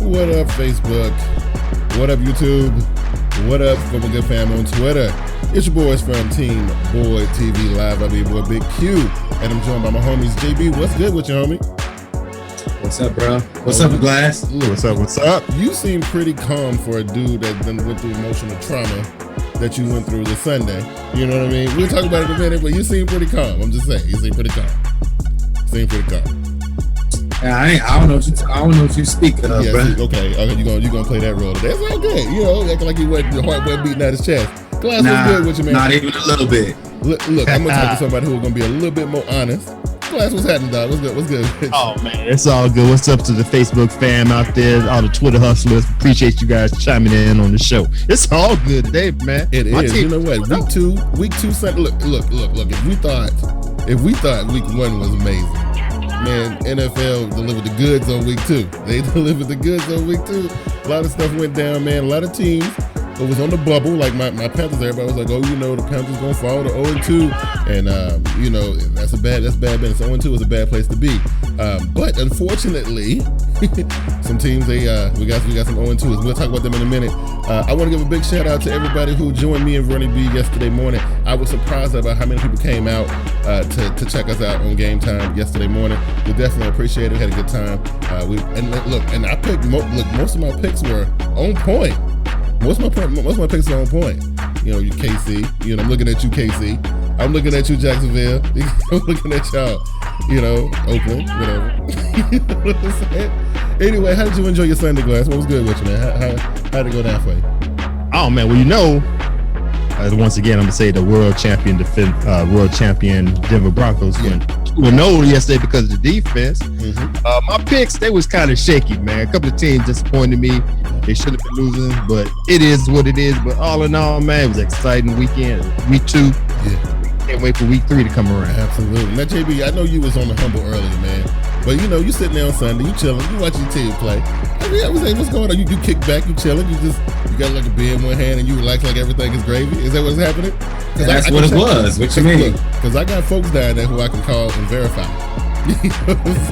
What up, Facebook? What up, YouTube? What up, Football Good Fam on Twitter? It's your boys from TeamBoydTV Live. I be your boy Big Q, and I'm joined by my homies. JB, what's good with you, homie? What's up, bro? What's up, Glass? What's up? What's up? You seem pretty calm for a dude that then went through emotional trauma that you went through this Sunday. You know what I mean? We'll talk about it in a minute, but you seem pretty calm. I'm just saying, you seem pretty calm. I don't know what you speak of, yeah, bro. Okay, you gonna play that role today. That's all good. You know, acting like your heart wasn't beating out his chest. Glass, what's good with you, man? Not even a little bit. Look, I'm gonna talk to somebody who's gonna be a little bit more honest. Glass, what's happening, dog? What's good? Oh man, it's all good. What's up to the Facebook fam out there, all the Twitter hustlers? Appreciate you guys chiming in on the show. It's all good today, man. It is. You know what? Week two. Look. If we thought week one was amazing, man, NFL delivered the goods on week two. They delivered the goods on week two. A lot of stuff went down, man. A lot of teams. It was on the bubble, like my Panthers. Everybody was like, "Oh, you know, the Panthers gonna fall to 0-2," and you know that's bad business. 0-2 is a bad place to be. But unfortunately, some teams we got some 0-2s. We'll talk about them in a minute. I want to give a big shout out to everybody who joined me and Vernie B yesterday morning. I was surprised about how many people came out to check us out on Game Time yesterday morning. We definitely appreciate it. We had a good time. I picked most of my picks were on point. Most of my picks are on point. You know, you KC. You know, I'm looking at you, KC. I'm looking at you, Jacksonville. I'm looking at y'all. You know, Oakland, whatever. You know what I'm saying? Anyway, how did you enjoy your Sunday, Glass? What was good with you, man? How'd it go down for you? Oh man, well you know, once again I'm gonna say the world champion Denver Broncos went 2-0 yesterday because of the defense. Mm-hmm. My picks, they was kind of shaky, man. A couple of teams disappointed me. They should have been losing, but it is what it is. But all in all, man, it was an exciting weekend. Week 2, can't wait for week 3 to come around. Absolutely. Now, JB, I know you was on the humble earlier, man. But you know, you sitting there on Sunday, you chilling, you watching your team play. I mean, I was like, what's going on? You kick back, you chilling, you got like a beer in one hand and you relax like everything is gravy. Is that what's happening? That's what it was. What you mean? Because I got folks down there who I can call and verify.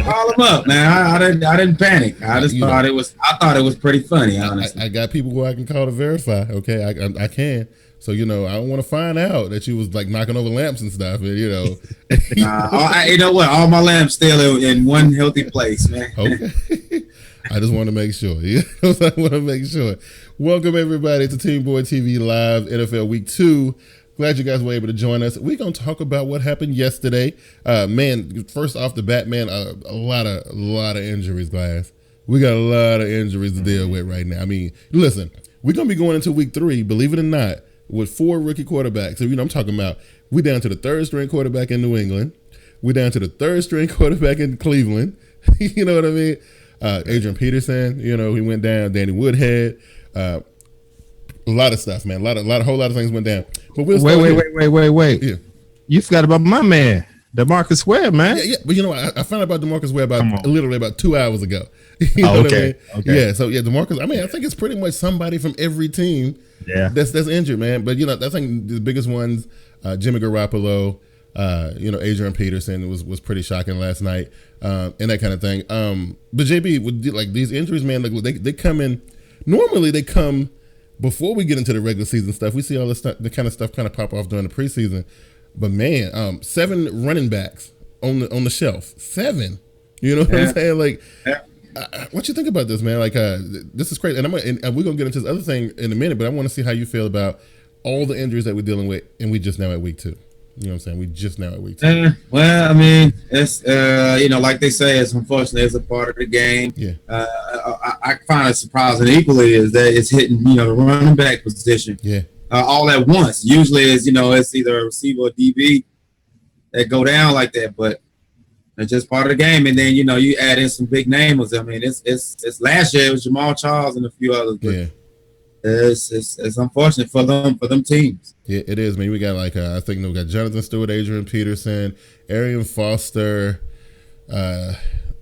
Call them up, man. I didn't panic. I thought it was pretty funny, honestly. I got people who I can call to verify. Okay, I can. So you know, I don't want to find out that you was like knocking over lamps and stuff. And you know, you know what? All my lamps still in one healthy place, man. Okay. I just want to make sure. I want to make sure. Welcome everybody to TeamBoydTV Live NFL Week 2. Glad you guys were able to join us. We're going to talk about what happened yesterday. Man, first off the bat, man, a lot of injuries, guys. We got a lot of injuries to deal with right now. I mean, listen, we're going to be going into week 3, believe it or not, with 4 rookie quarterbacks. So, you know, I'm talking about we down to the 3rd string quarterback in New England. We're down to the 3rd string quarterback in Cleveland. You know what I mean? Adrian Peterson, you know, he went down. Danny Woodhead. A lot of stuff, man. A whole lot of things went down. But we'll wait. Yeah. You forgot about my man, DeMarcus Webb, man. Yeah. But you know, I found out about DeMarcus Webb literally about 2 hours ago. You know what I mean? Okay. Yeah. So yeah, DeMarcus. I mean, I think it's pretty much somebody from every team. Yeah. That's injured, man. But you know, I think the biggest ones, Jimmy Garoppolo. You know, Adrian Peterson was pretty shocking last night, and that kind of thing. But JB, with like these injuries, man, like they come in. Normally, they come before we get into the regular season stuff. We see all this stuff, the kind of stuff, kind of pop off during the preseason. But man, 7 running backs on the shelf. 7. You know what I'm saying? Like, what you think about this, man? Like, this is crazy. And we're gonna get into this other thing in a minute. But I want to see how you feel about all the injuries that we're dealing with, and we just now at week 2. You know what I'm saying? We just now at week 2. Well, I mean, it's you know, like they say, it's unfortunately it's a part of the game. Yeah. I find it surprising equally is that it's hitting, you know, the running back position. Yeah. All at once. Usually, it's either a receiver or DB that go down like that, but it's just part of the game. And then you know, you add in some big names. I mean, it's last year it was Jamal Charles and a few others. But yeah. It's unfortunate for them teams. Yeah, it is, man. We got like I think we got Jonathan Stewart, Adrian Peterson, Arian Foster,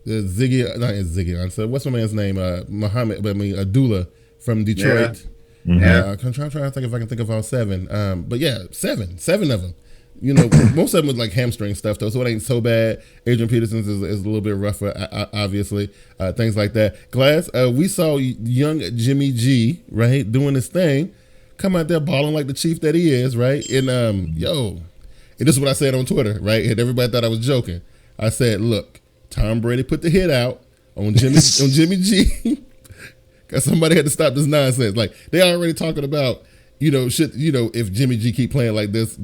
Ziggy. So what's my man's name? Abdullah from Detroit. Yeah. I'm trying to think if I can think of all 7. But yeah, seven of them. Most of them was like hamstring stuff though, so it ain't so bad. Adrian Peterson's is a little bit rougher, obviously, things like that. Glass, we saw young Jimmy G, right, doing his thing, come out there balling like the chief that he is, right? And and this is what I said on Twitter, right? And everybody thought I was joking. I said, look, Tom Brady put the hit out on Jimmy G, because somebody had to stop this nonsense. Like they already talking about. If Jimmy G keep playing like this,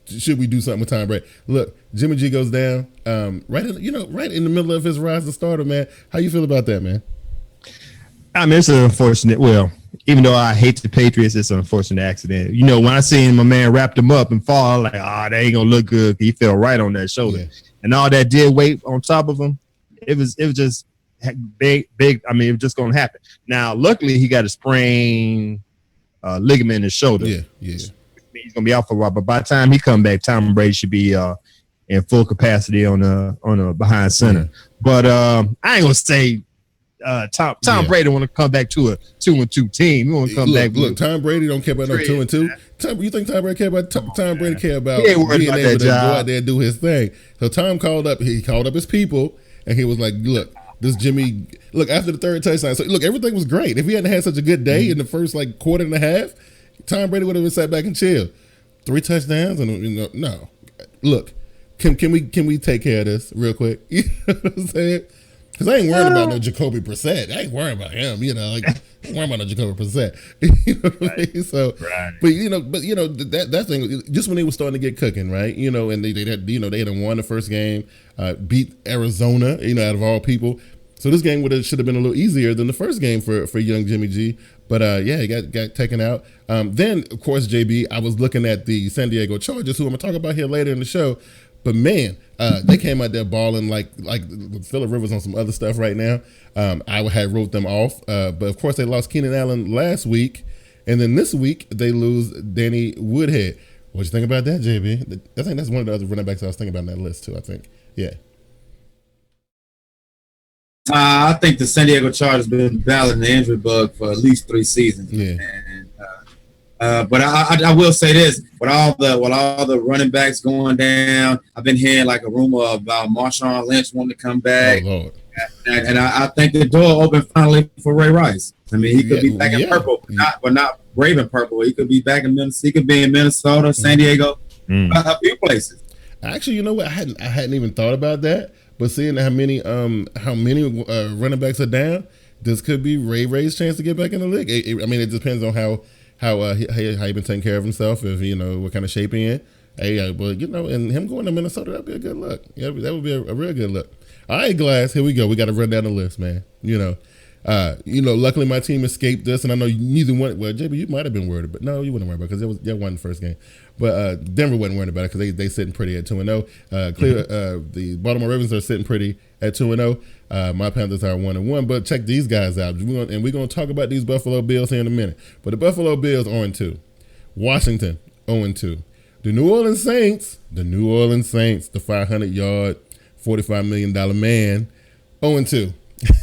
should we do something with Tom Brady? Look, Jimmy G goes down, right in the middle of his rise to starter, man. How you feel about that, man? I mean, it's an unfortunate. Well, even though I hate the Patriots, it's an unfortunate accident. When I seen my man wrapped him up and fall, like, that ain't gonna look good. He fell right on that shoulder, and all that dead weight on top of him, it was just big. I mean, it was just gonna happen. Now, luckily, he got a sprain. Ligament in his shoulder. Yeah. He's gonna be out for a while, but by the time he come back, Tom Brady should be in full capacity on a behind center. But I ain't gonna say Tom Brady want to come back to a 2-2 team. He want to come back. Look, Tom Brady don't care about no 2-2. You think Tom Brady care about Tom Brady care about being able to go out there and do his thing? So Tom called up his people, and he was like, look. This Jimmy, after the third touchdown, so look, everything was great. If he hadn't had such a good day in the first quarter and a half, Tom Brady would have been sat back and chill. 3 touchdowns, and no. Look, can we take care of this real quick? You know what I'm saying? Because I ain't worried about no Jacoby Brissett. I ain't worried about him. I ain't worried about no Jacoby Brissett. You know what I mean? So, but that thing, just when they were starting to get cooking, right? And they had won the first game, beat Arizona, out of all people. So this game should have been a little easier than the first game for young Jimmy G. But he got taken out. Then of course, JB, I was looking at the San Diego Chargers, who I'm gonna talk about here later in the show. But man, they came out there balling like with Phillip Rivers on some other stuff right now. I had wrote them off, but of course they lost Keenan Allen last week, and then this week they lose Danny Woodhead. What you think about that, JB? I think that's one of the other running backs I was thinking about on that list too. I think, yeah. I think the San Diego Chargers been battling the injury bug for at least 3 seasons. Yeah. But I will say this: with all the running backs going down, I've been hearing like a rumor about Marshawn Lynch wanting to come back. Oh Lord! And I think the door opened finally for Ray Rice. I mean, he could be back in purple, not Raven purple. He could be back in Minnesota. He could be in Minnesota, San Diego, a few places. Actually, you know what? I hadn't even thought about that. But seeing how many running backs are down, this could be Ray's chance to get back in the league. It depends on how he been taking care of himself. If what kind of shape he in. And him going to Minnesota, that'd be a good look. Yeah, that would be a real good look. All right, Glass, here we go. We got to run down the list, man. Luckily my team escaped this, and I know neither one. Well, JB, you might have been worried, but no, you wouldn't worry about it because they won the first game. But Denver wasn't worried about it because they sitting pretty at 2-0. The Baltimore Ravens are sitting pretty at 2-0. My Panthers are 1-1. But check these guys out, and we're gonna talk about these Buffalo Bills here in a minute. But the Buffalo Bills 0-2, Washington 0-2, the New Orleans Saints, the 500-yard, $45 million man, 0-2.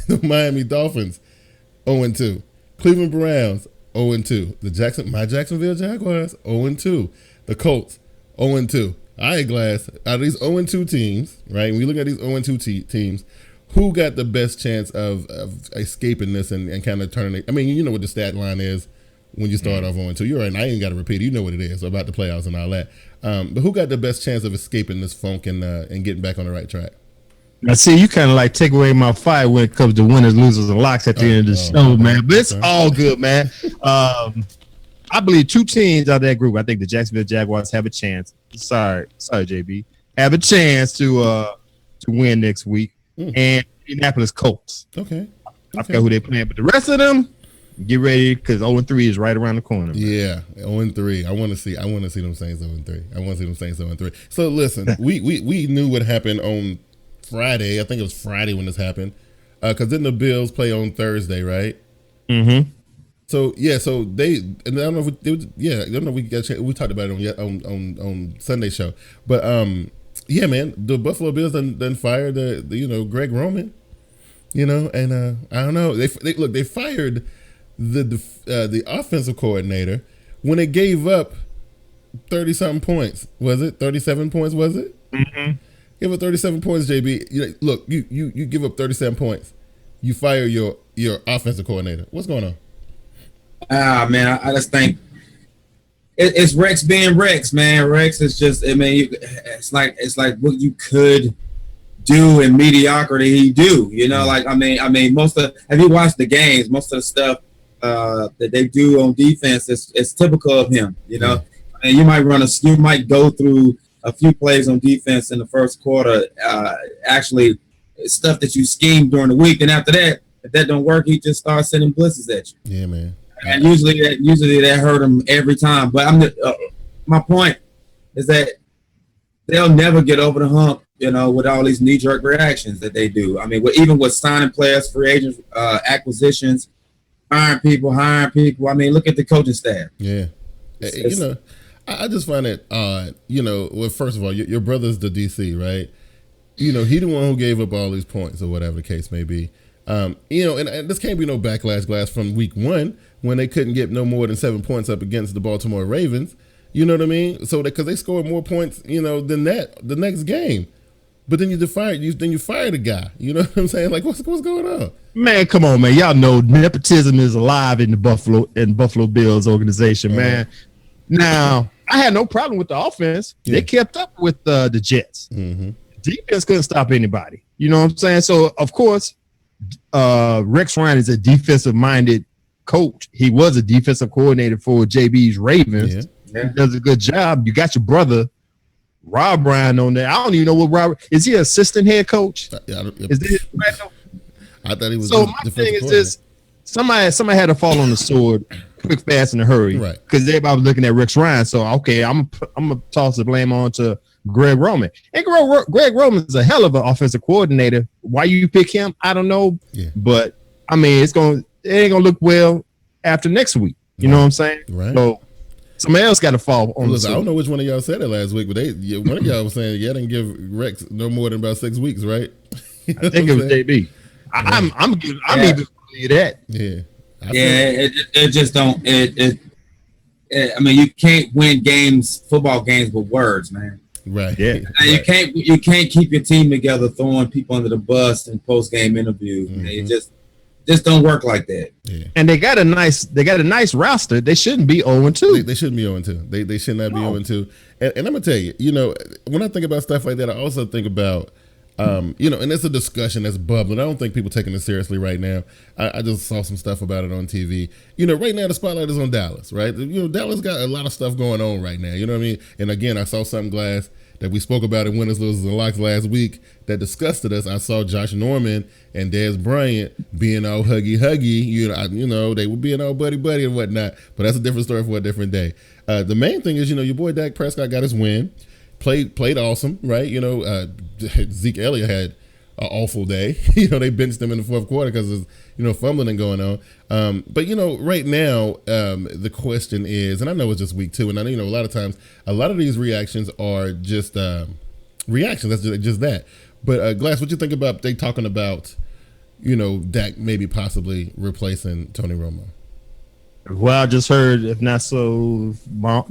The Miami Dolphins, 0-2. Cleveland Browns, 0-2. My Jacksonville Jaguars, 0-2. The Colts, 0-2. All right, Glass. Out of these 0-2 teams, right? When we look at these 0-2 teams, who got the best chance of escaping this and kind of turning it? I mean, you know what the stat line is when you start off 0-2. You're right. I ain't got to repeat it. You know what it is about the playoffs and all that. But who got the best chance of escaping this funk and getting back on the right track? I see you kind of like take away my fight when it comes to winners, losers, and locks at the end of the show, man. But it's all good, man. I believe 2 teams out of that group. I think the Jacksonville Jaguars have a chance. Sorry, JB, have a chance to win next week, and Indianapolis Colts. Okay. I forgot who they're playing, but the rest of them, get ready because 0-3 is right around the corner. Man. Yeah, 0-3. I want to see them Saints 0-3. So listen, we knew what happened on Friday. I think it was Friday when this happened, because then the Bills play on Thursday, right? Mm-hmm. So yeah, and I don't know if we got we talked about it on Sunday show, but yeah, man, the Buffalo Bills done fired the Greg Roman, and I don't know, they fired the offensive coordinator when they gave up 30-something points. Was it 37 points? Was it? Mm-hmm. Give up 37 points, JB. Look, you give up 37 points. You fire your offensive coordinator. What's going on? Man, I just think it's Rex being Rex, man. Rex is just, I mean, it's like what you could do in mediocrity he do. Like I mean, have you watched the games? Most of the stuff that they do on defense is typical of him. And you might go through a few plays on defense in the first quarter. Actually, stuff that you schemed during the week, and after that, if that don't work, he just starts sending blitzes at you. Yeah, man. And usually that hurt him every time. But my point is that they'll never get over the hump, with all these knee-jerk reactions that they do. I mean, even with signing players, free agents, acquisitions, hiring people. I mean, look at the coaching staff. Yeah. I just find it odd. Well, first of all, your brother's the DC, right? He the one who gave up all these points or whatever the case may be. And this can't be no backlash glass from week 1 when they couldn't get no more than 7 points up against the Baltimore Ravens. You know what I mean? So because they scored more points, than that the next game. But then you fire the guy. You know what I'm saying? Like what's going on? Man, come on, man. Y'all know nepotism is alive in the Buffalo Bills organization, man. Now, I had no problem with the offense. Yeah. They kept up with the Jets. Mm-hmm. Defense couldn't stop anybody. You know what I'm saying? So, of course, Rex Ryan is a defensive-minded coach. He was a defensive coordinator for JB's Ravens. Yeah. He does a good job. You got your brother, Rob Ryan, on there. I don't even know what Rob – is he assistant head coach? I thought he was. So, my thing is this. Somebody had to fall on the sword quick, fast, in a hurry. Right. Because everybody was looking at Rex Ryan. So, okay, I'm going to toss the blame on to Greg Roman. And Greg Roman is a hell of an offensive coordinator. Why you pick him, I don't know. Yeah. But, I mean, it ain't going to look well after next week. You know what I'm saying? Right. So, somebody else got to fall on the sword. I don't know which one of y'all said it last week, but one of y'all was saying, yeah, didn't give Rex no more than about 6 weeks, right? I think it was JB. I'm even telling you that. Yeah. It just don't. I mean, you can't win football games with words, man. Right. Yeah. You can't keep your team together throwing people under the bus in post game interviews. Mm-hmm. It just don't work like that. Yeah. And they got a nice roster. They shouldn't be 0-2. They shouldn't be 0-2. They should not be 0-2. And I'm gonna tell you, when I think about stuff like that, I also think about. And it's a discussion that's bubbling. I don't think people taking it seriously right now. I just saw some stuff about it on TV. Right now the spotlight is on Dallas, right? Dallas got a lot of stuff going on right now. You know what I mean? And again, I saw something, Glass, that we spoke about in Winners, Losers, and Locks last week that disgusted us. I saw Josh Norman and Dez Bryant being all huggy. They were being all buddy and whatnot. But that's a different story for a different day. The main thing is, your boy Dak Prescott got his win. Played awesome, right? Zeke Elliott had an awful day. They benched him in the fourth quarter because of fumbling going on. But right now the question is, and I know it's just week 2, and I know a lot of times a lot of these reactions are just reactions. That's just that. But Glass, what you think about they talking about Dak maybe possibly replacing Tony Romo? Well, I just heard, if not so far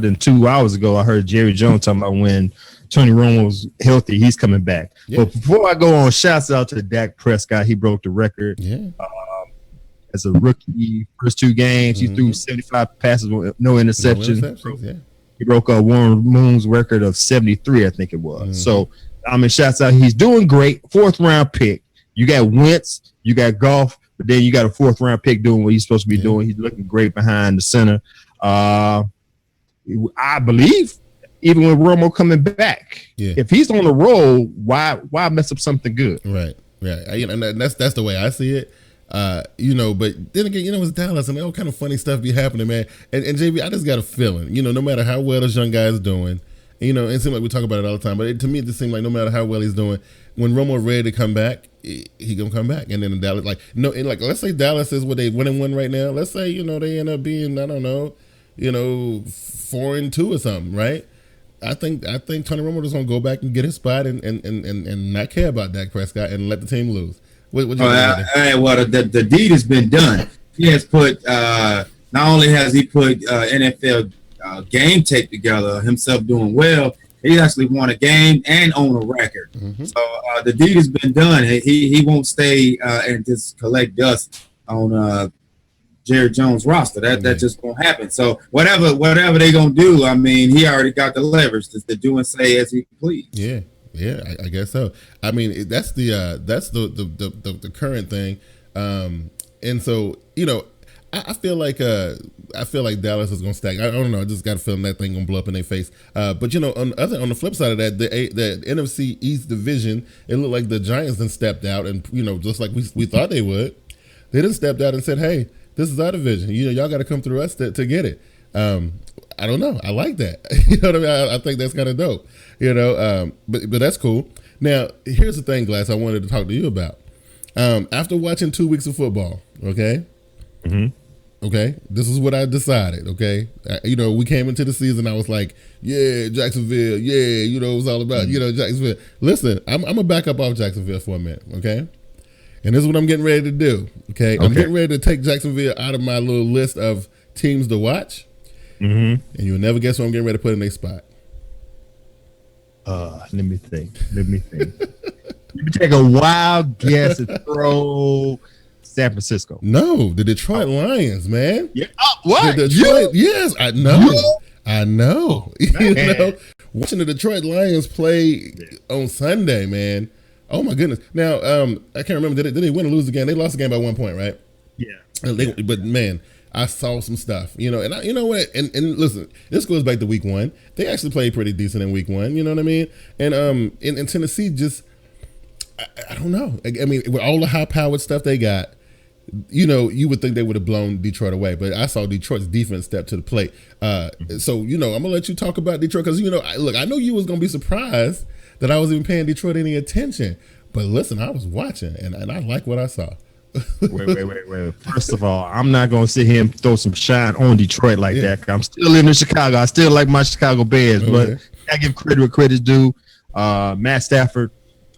than 2 hours ago, I heard Jerry Jones talking about when Tony Romo was healthy, he's coming back. Yeah. But before I go on, shouts out to Dak Prescott. He broke the record. Yeah. As a rookie, first 2 games, he threw 75 passes with no interceptions. Yeah. He broke Warren Moon's record of 73, I think it was. Mm-hmm. So, shouts out. He's doing great. 4th round pick. You got Wentz, you got Goff. But then you got a 4th round pick doing what he's supposed to be doing. He's looking great behind the center. I believe even with Romo coming back, if he's on the roll, why mess up something good? Right. And that's the way I see it. But then again, it's Dallas and all kind of funny stuff be happening, man. And JB, I just got a feeling, no matter how well this young guy is doing, it seems like we talk about it all the time, but to me, it just seems like no matter how well he's doing, when Romo ready to come back, he gonna come back. And then Dallas, let's say Dallas is what they 1-1 right now. Let's say they end up being 4-2 or something, right? I think Tony Romo is gonna go back and get his spot and not care about Dak Prescott and let the team lose. Well, the deed has been done. He has put not only has he put NFL game tape together, himself doing well. He actually won a game and own a record. Mm-hmm. So the deed has been done. He won't stay and just collect dust on Jerry Jones' roster. That just won't happen. So whatever they gonna do, I mean, he already got the leverage to do and say as he please. Yeah. Yeah, I guess so. I mean, that's the current thing, and so I feel like Dallas is gonna stack. I don't know. I just got a feeling that thing gonna blow up in their face. But on the flip side of that, the NFC East division, it looked like the Giants then stepped out, and just like we thought they would, they then stepped out and said, "Hey, this is our division. Y'all got to come through us to get it." I don't know. I like that. You know what I mean? I think that's kind of dope. But that's cool. Now, here's the thing, Glass, I wanted to talk to you about. After watching 2 weeks of football, okay? Mm-hmm. Okay? This is what I decided, okay? We came into the season, I was like, yeah, Jacksonville, yeah, it was all about, Jacksonville. Listen, I'm going to back up off Jacksonville for a minute, okay? And this is what I'm getting ready to do, okay? I'm getting ready to take Jacksonville out of my little list of teams to watch. Mm-hmm. And you'll never guess what I'm getting ready to put in their spot. Let me think. Let me take a wild guess and throw San Francisco. No, the Detroit Lions, man. Yeah. What? The Detroit, yes, I know. I know. Watching the Detroit Lions play on Sunday, man. Oh my goodness. Now, I can't remember. Did they win or lose again? They lost the game by 1 point, right? Yeah. But man, I saw some stuff, and you know what? And listen, this goes back to week 1. They actually played pretty decent in week 1. You know what I mean? And in Tennessee, just I don't know. I mean, with all the high-powered stuff they got, you would think they would have blown Detroit away. But I saw Detroit's defense step to the plate. So I'm gonna let you talk about Detroit because I know you was gonna be surprised that I was even paying Detroit any attention. But listen, I was watching, and I like what I saw. Wait. First of all, I'm not going to sit here and throw some shine on Detroit like that. I'm still living in Chicago. I still like my Chicago Bears, but I give credit where credit's due. Matt Stafford,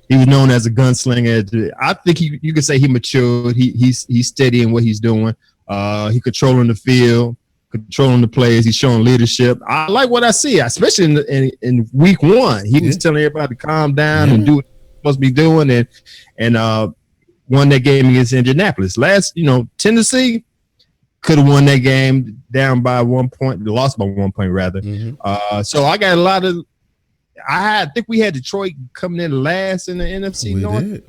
he was known as a gunslinger. I think you could say he matured. He's steady in what he's doing. He controlling the field, controlling the plays. He's showing leadership. I like what I see, especially in week 1. He was telling everybody to calm down and do what he's supposed to be doing, and won that game against Indianapolis. Tennessee could have won that game down by 1 point. They lost by 1 point rather. Mm-hmm. So I got a lot of. I think we had Detroit coming in last in the NFC North.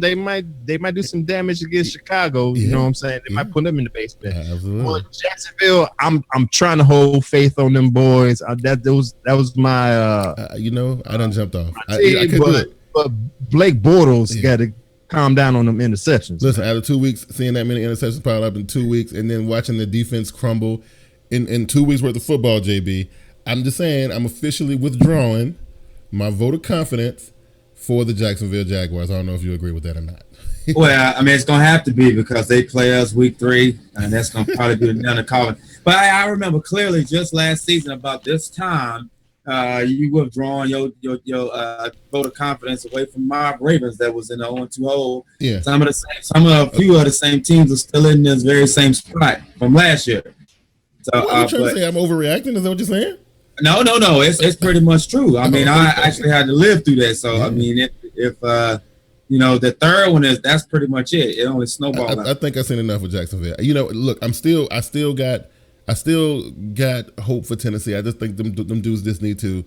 They might do some damage against Chicago. You know what I'm saying? They might put them in the basement. Absolutely. Well, Jacksonville, I'm trying to hold faith on them boys. That was my. I done jumped off. I could do it. But Blake Bortles got to calm down on them interceptions. Listen, out of 2 weeks, seeing that many interceptions piled up in 2 weeks, and then watching the defense crumble in 2 weeks worth of football, JB, I'm just saying I'm officially withdrawing my vote of confidence for the Jacksonville Jaguars. I don't know if you agree with that or not. Well, I mean, it's going to have to be because they play us week 3, and that's going to probably be the down the calling. But I remember clearly just last season about this time, you withdrawn your vote of confidence away from my Ravens that was in the 0-2 hole. Yeah. A few of the same teams are still in this very same spot from last year. So what are you trying to say? I'm overreacting? Is that what you're saying? No. It's pretty much true. I mean, I actually had to live through that. So I mean, if the third one that's pretty much it. It only snowballed. I think I've seen enough with Jacksonville. Look, I still got hope for Tennessee. I just think them dudes just need to,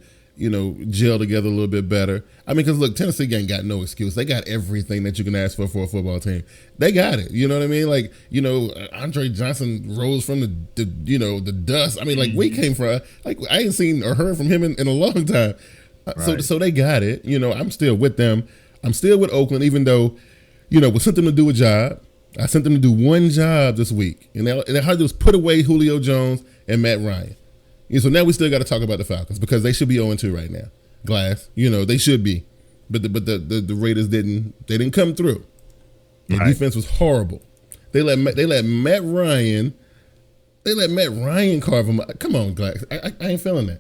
gel together a little bit better. I mean, because look, Tennessee ain't got no excuse. They got everything that you can ask for a football team. They got it. You know what I mean? Like, Andre Johnson rose from the dust. I mean, like we came from, like I ain't seen or heard from him in a long time. Right. So they got it. I'm still with them. I'm still with Oakland, even though, we sent them to do a job. I sent them to do one job this week, and they had to just put away Julio Jones and Matt Ryan. So now we still got to talk about the Falcons because they should be 0-2 right now. Glass, they should be, but the Raiders didn't come through. The defense was horrible. They let Matt Ryan carve them up. Come on, Glass, I ain't feeling that.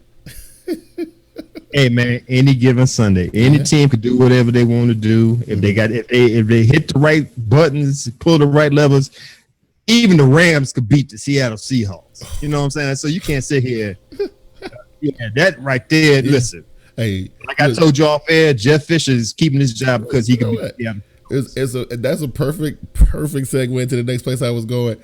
Hey man, any given Sunday, any team could do whatever they want to do. If they hit the right buttons, pull the right levers, even the Rams could beat the Seattle Seahawks. You know what I'm saying? So you can't sit here. Yeah, that right there. Yeah. Listen, hey, like I told you off air, Jeff Fisher is keeping his job because he can beat Seattle. That's a perfect segue into the next place I was going.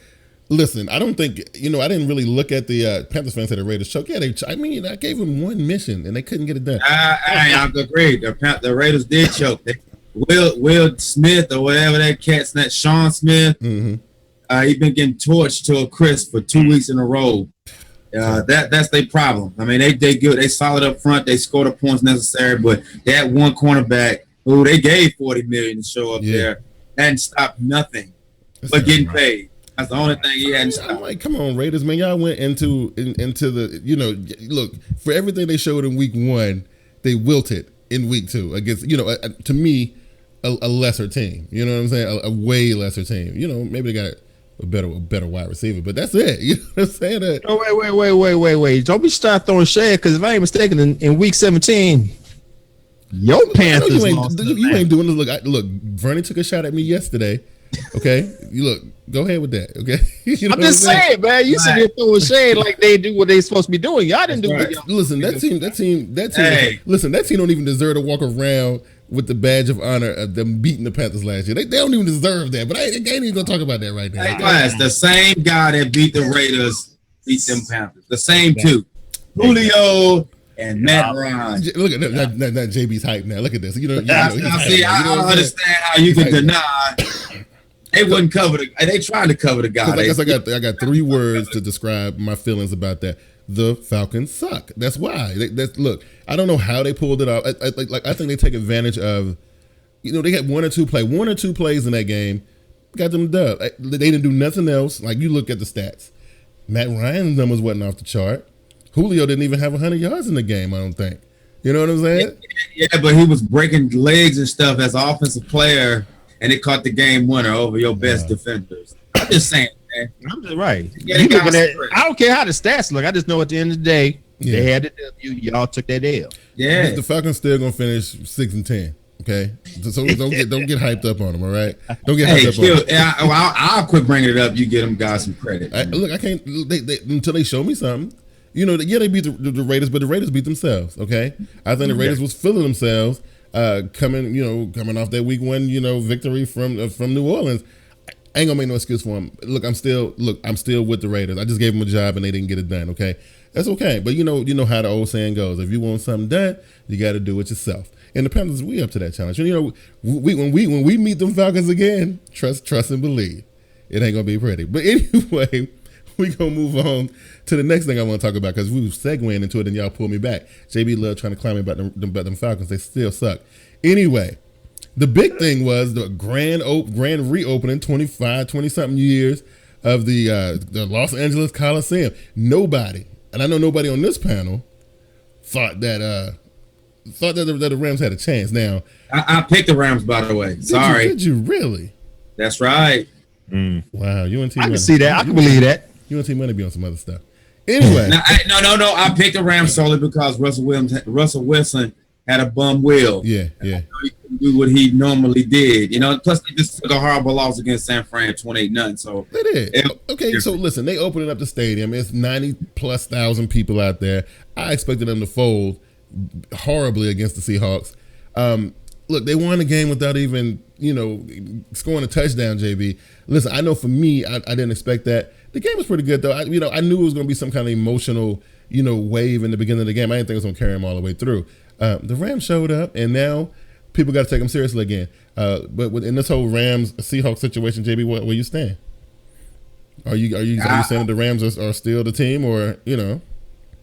Listen, I don't think, I didn't really look at the Panthers fans at the Raiders choke. Yeah, I gave them one mission and they couldn't get it done. I agree. The Raiders did choke. Will Smith or whatever that cat's name, Sean Smith, he's been getting torched to a crisp for 2 weeks in a row. That's their problem. I mean, they good. They solid up front. They scored the points necessary, but that one cornerback who they gave $40 million to show up there hadn't stopped nothing but getting paid. That's the only thing he hadn't stopped. I'm like, come on, Raiders, man. Y'all went into the, look, for everything they showed in week 1, they wilted in week 2 against, to me, a lesser team. You know what I'm saying? A way lesser team. Maybe they got a better wide receiver, but that's it. You know what I'm saying? Oh, wait. Don't be start throwing shade, because if I ain't mistaken, in week 17, your Panthers you ain't doing this. Look, Vernie took a shot at me yesterday. Okay, go ahead with that. Okay, I'm just saying, man. You sit here throwing shade like they do what they supposed to be doing. Y'all didn't do what y'all. Listen, that team. Hey. Listen, that team don't even deserve to walk around with the badge of honor of them beating the Panthers last year. They don't even deserve that. But I ain't even gonna talk about that right now. Hey, guys, the same guy that beat the Raiders beat them Panthers. The same two, Julio and Matt Ryan. Look at that JB's hype now. Look at this. I don't understand how you can deny. They wouldn't cover they tried to cover the guy. I guess I got 3 words to describe my feelings about that. The Falcons suck. That's why. Look, I don't know how they pulled it off. I think they take advantage of, they had one or two plays in that game, got them dub. They didn't do nothing else. Like, you look at the stats. Matt Ryan's numbers wasn't off the chart. Julio didn't even have 100 yards in the game, I don't think. You know what I'm saying? Yeah, but he was breaking legs and stuff as an offensive player, and it caught the game winner over your best defenders. I'm just saying, man. I'm just right. I don't care how the stats look. I just know at the end of the day, they had the W. Y'all took that L. Yeah. The Falcons still gonna finish 6-10. Okay, so don't get hyped up on them. All right, don't get hyped up on them. I'll quit bringing it up. You get them guys some credit. I can't. They until they show me something. They beat the Raiders, but the Raiders beat themselves. Okay, I think the Raiders was feeling themselves. Coming off that week 1, victory from New Orleans. I ain't gonna make no excuse for them. Look, I'm still with the Raiders. I just gave them a job and they didn't get it done. Okay, that's okay. But you know how the old saying goes: if you want something done, you got to do it yourself. And the Panthers, we up to that challenge. When we meet them Falcons again, trust and believe, it ain't gonna be pretty. But anyway, we gonna move on to the next thing I want to talk about, because we were segueing into it and y'all pulled me back. JB loved trying to climb me about them Falcons. They still suck. Anyway, the big thing was the grand reopening, 20-something years of the Los Angeles Coliseum. Nobody, and I know nobody on this panel, thought that the Rams had a chance. Now, I picked the Rams, by the way. Sorry. Did you really? That's right. Wow, you and T. I can see that. I can believe that. You and T Money be on some other stuff. Anyway, no. I picked the Rams solely because Russell Wilson had a bum wheel. Yeah. He couldn't do what he normally did. Plus they just took a horrible loss against San Fran, 28-0. So they did. Okay, so listen, they opening up the stadium. It's 90,000+ people out there. I expected them to fold horribly against the Seahawks. Look, they won the game without even, scoring a touchdown, JB. Listen, I know for me, I didn't expect that. The game was pretty good, though. I knew it was going to be some kind of emotional, wave in the beginning of the game. I didn't think it was going to carry them all the way through. The Rams showed up, and now people got to take them seriously again. But in this whole Rams-Seahawks situation, JB, where you stand? Are you saying that the Rams are still the team, or,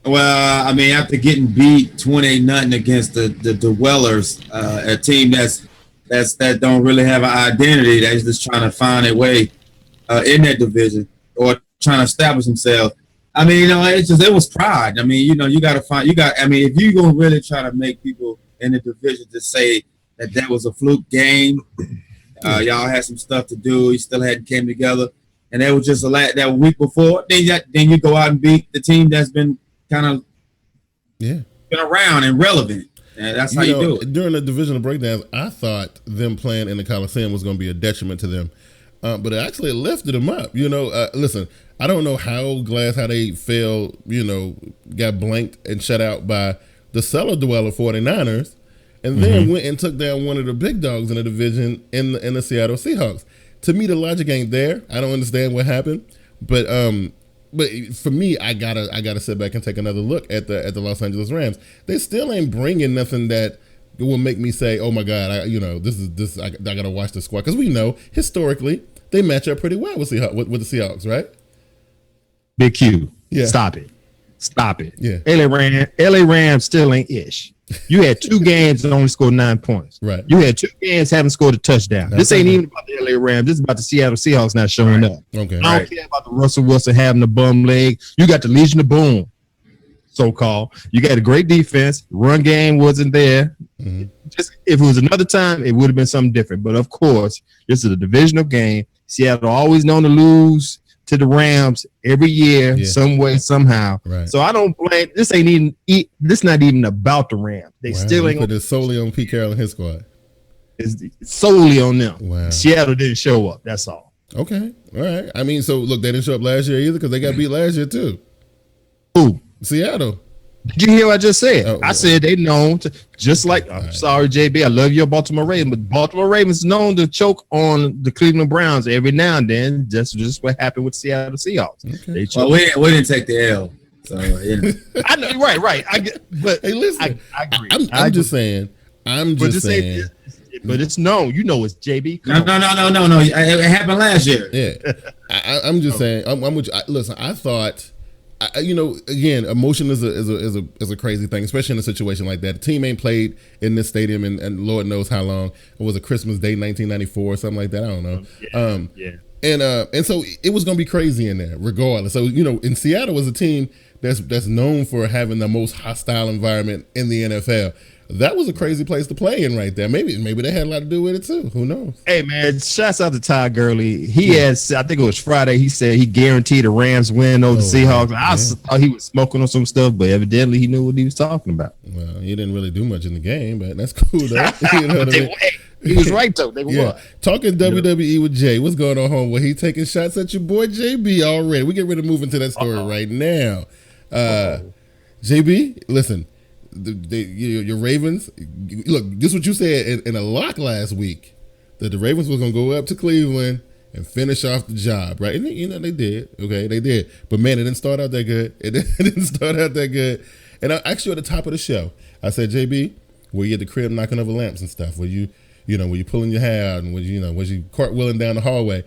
Well, I mean, after getting beat 28-0 against the Dwellers, a team that don't really have an identity, that's just trying to find a way in that division or trying to establish themselves. I mean, it was pride. I mean, you got to if you're going to really try to make people in the division to say that was a fluke game, y'all had some stuff to do, you still hadn't came together, and that was just that week before, then you go out and beat the team that's been kind of been around and relevant. And that's how you do it. During the divisional breakdowns, I thought them playing in the Coliseum was going to be a detriment to them. but it actually lifted them up. Listen, I don't know how they fell, got blanked and shut out by the cellar dweller 49ers, and then went and took down one of the big dogs in the division in the Seattle Seahawks. To me, the logic ain't there. I don't understand what happened, but for me, I gotta sit back and take another look at the Los Angeles Rams. They still ain't bringing nothing that will make me say, "Oh my God, I gotta watch the squad," because we know historically they match up pretty well with the Seahawks, right? Big Q, yeah. Stop it. Yeah, LA Rams still ain't ish. You had 2 games and only scored 9 points. Right. You had 2 games, haven't scored a touchdown. This ain't even about the LA Rams. This is about the Seattle Seahawks not showing up. Okay. I don't care about the Russell Wilson having the bum leg. You got the Legion of Boom, so-called. You got a great defense. Run game wasn't there. Mm-hmm. Just if it was another time, it would have been something different. But of course, this is a divisional game. Seattle always known to lose to the Rams every year, some way, somehow. Right. So I don't blame. This not even about the Rams. They still ain't. Put it solely on Pete Carroll and his squad. It's solely on them. Wow. Seattle didn't show up. That's all. Okay. All right. I mean, so look, they didn't show up last year either because they got beat last year too. Who? Seattle. Did you hear what I just said? Oh, I said they known to, just like, I'm sorry, JB, I love your Baltimore Ravens, but Baltimore Ravens known to choke on the Cleveland Browns every now and then. Just what happened with Seattle Seahawks. Okay. We didn't take the L. So, I know, right. But hey, listen, I agree. I'm just saying. But it's known. You know it's JB. No. It happened last year. Yeah. I'm just saying. I'm with you. Listen, I thought. Again, emotion is a crazy thing, especially in a situation like that. The team ain't played in this stadium and Lord knows how long. It was a Christmas Day, 1994, or something like that. I don't know. And so it was gonna be crazy in there, regardless. So in Seattle was a team that's known for having the most hostile environment in the NFL. That was a crazy place to play in right there. Maybe they had a lot to do with it too. Who knows? Hey man, shouts out to Todd Gurley. He has, I think it was Friday. He said he guaranteed the Rams win over the Seahawks. I thought he was smoking on some stuff, but evidently he knew what he was talking about. Well, he didn't really do much in the game, but that's cool though. You know what I mean? He was right though. They won. Talking WWE with Jay. What's going on, homeboy? He taking shots at your boy JB already. We get ready to move into that story right now. JB, listen. Your Ravens, look, this is what you said in a lock last week, that the Ravens was going to go up to Cleveland and finish off the job, right? And they did. Okay, they did. But man, it didn't start out that good. It didn't start out that good. And I asked you at the top of the show, I said, JB, were you at the crib knocking over lamps and stuff? Were you pulling your hair out and was you cartwheeling down the hallway?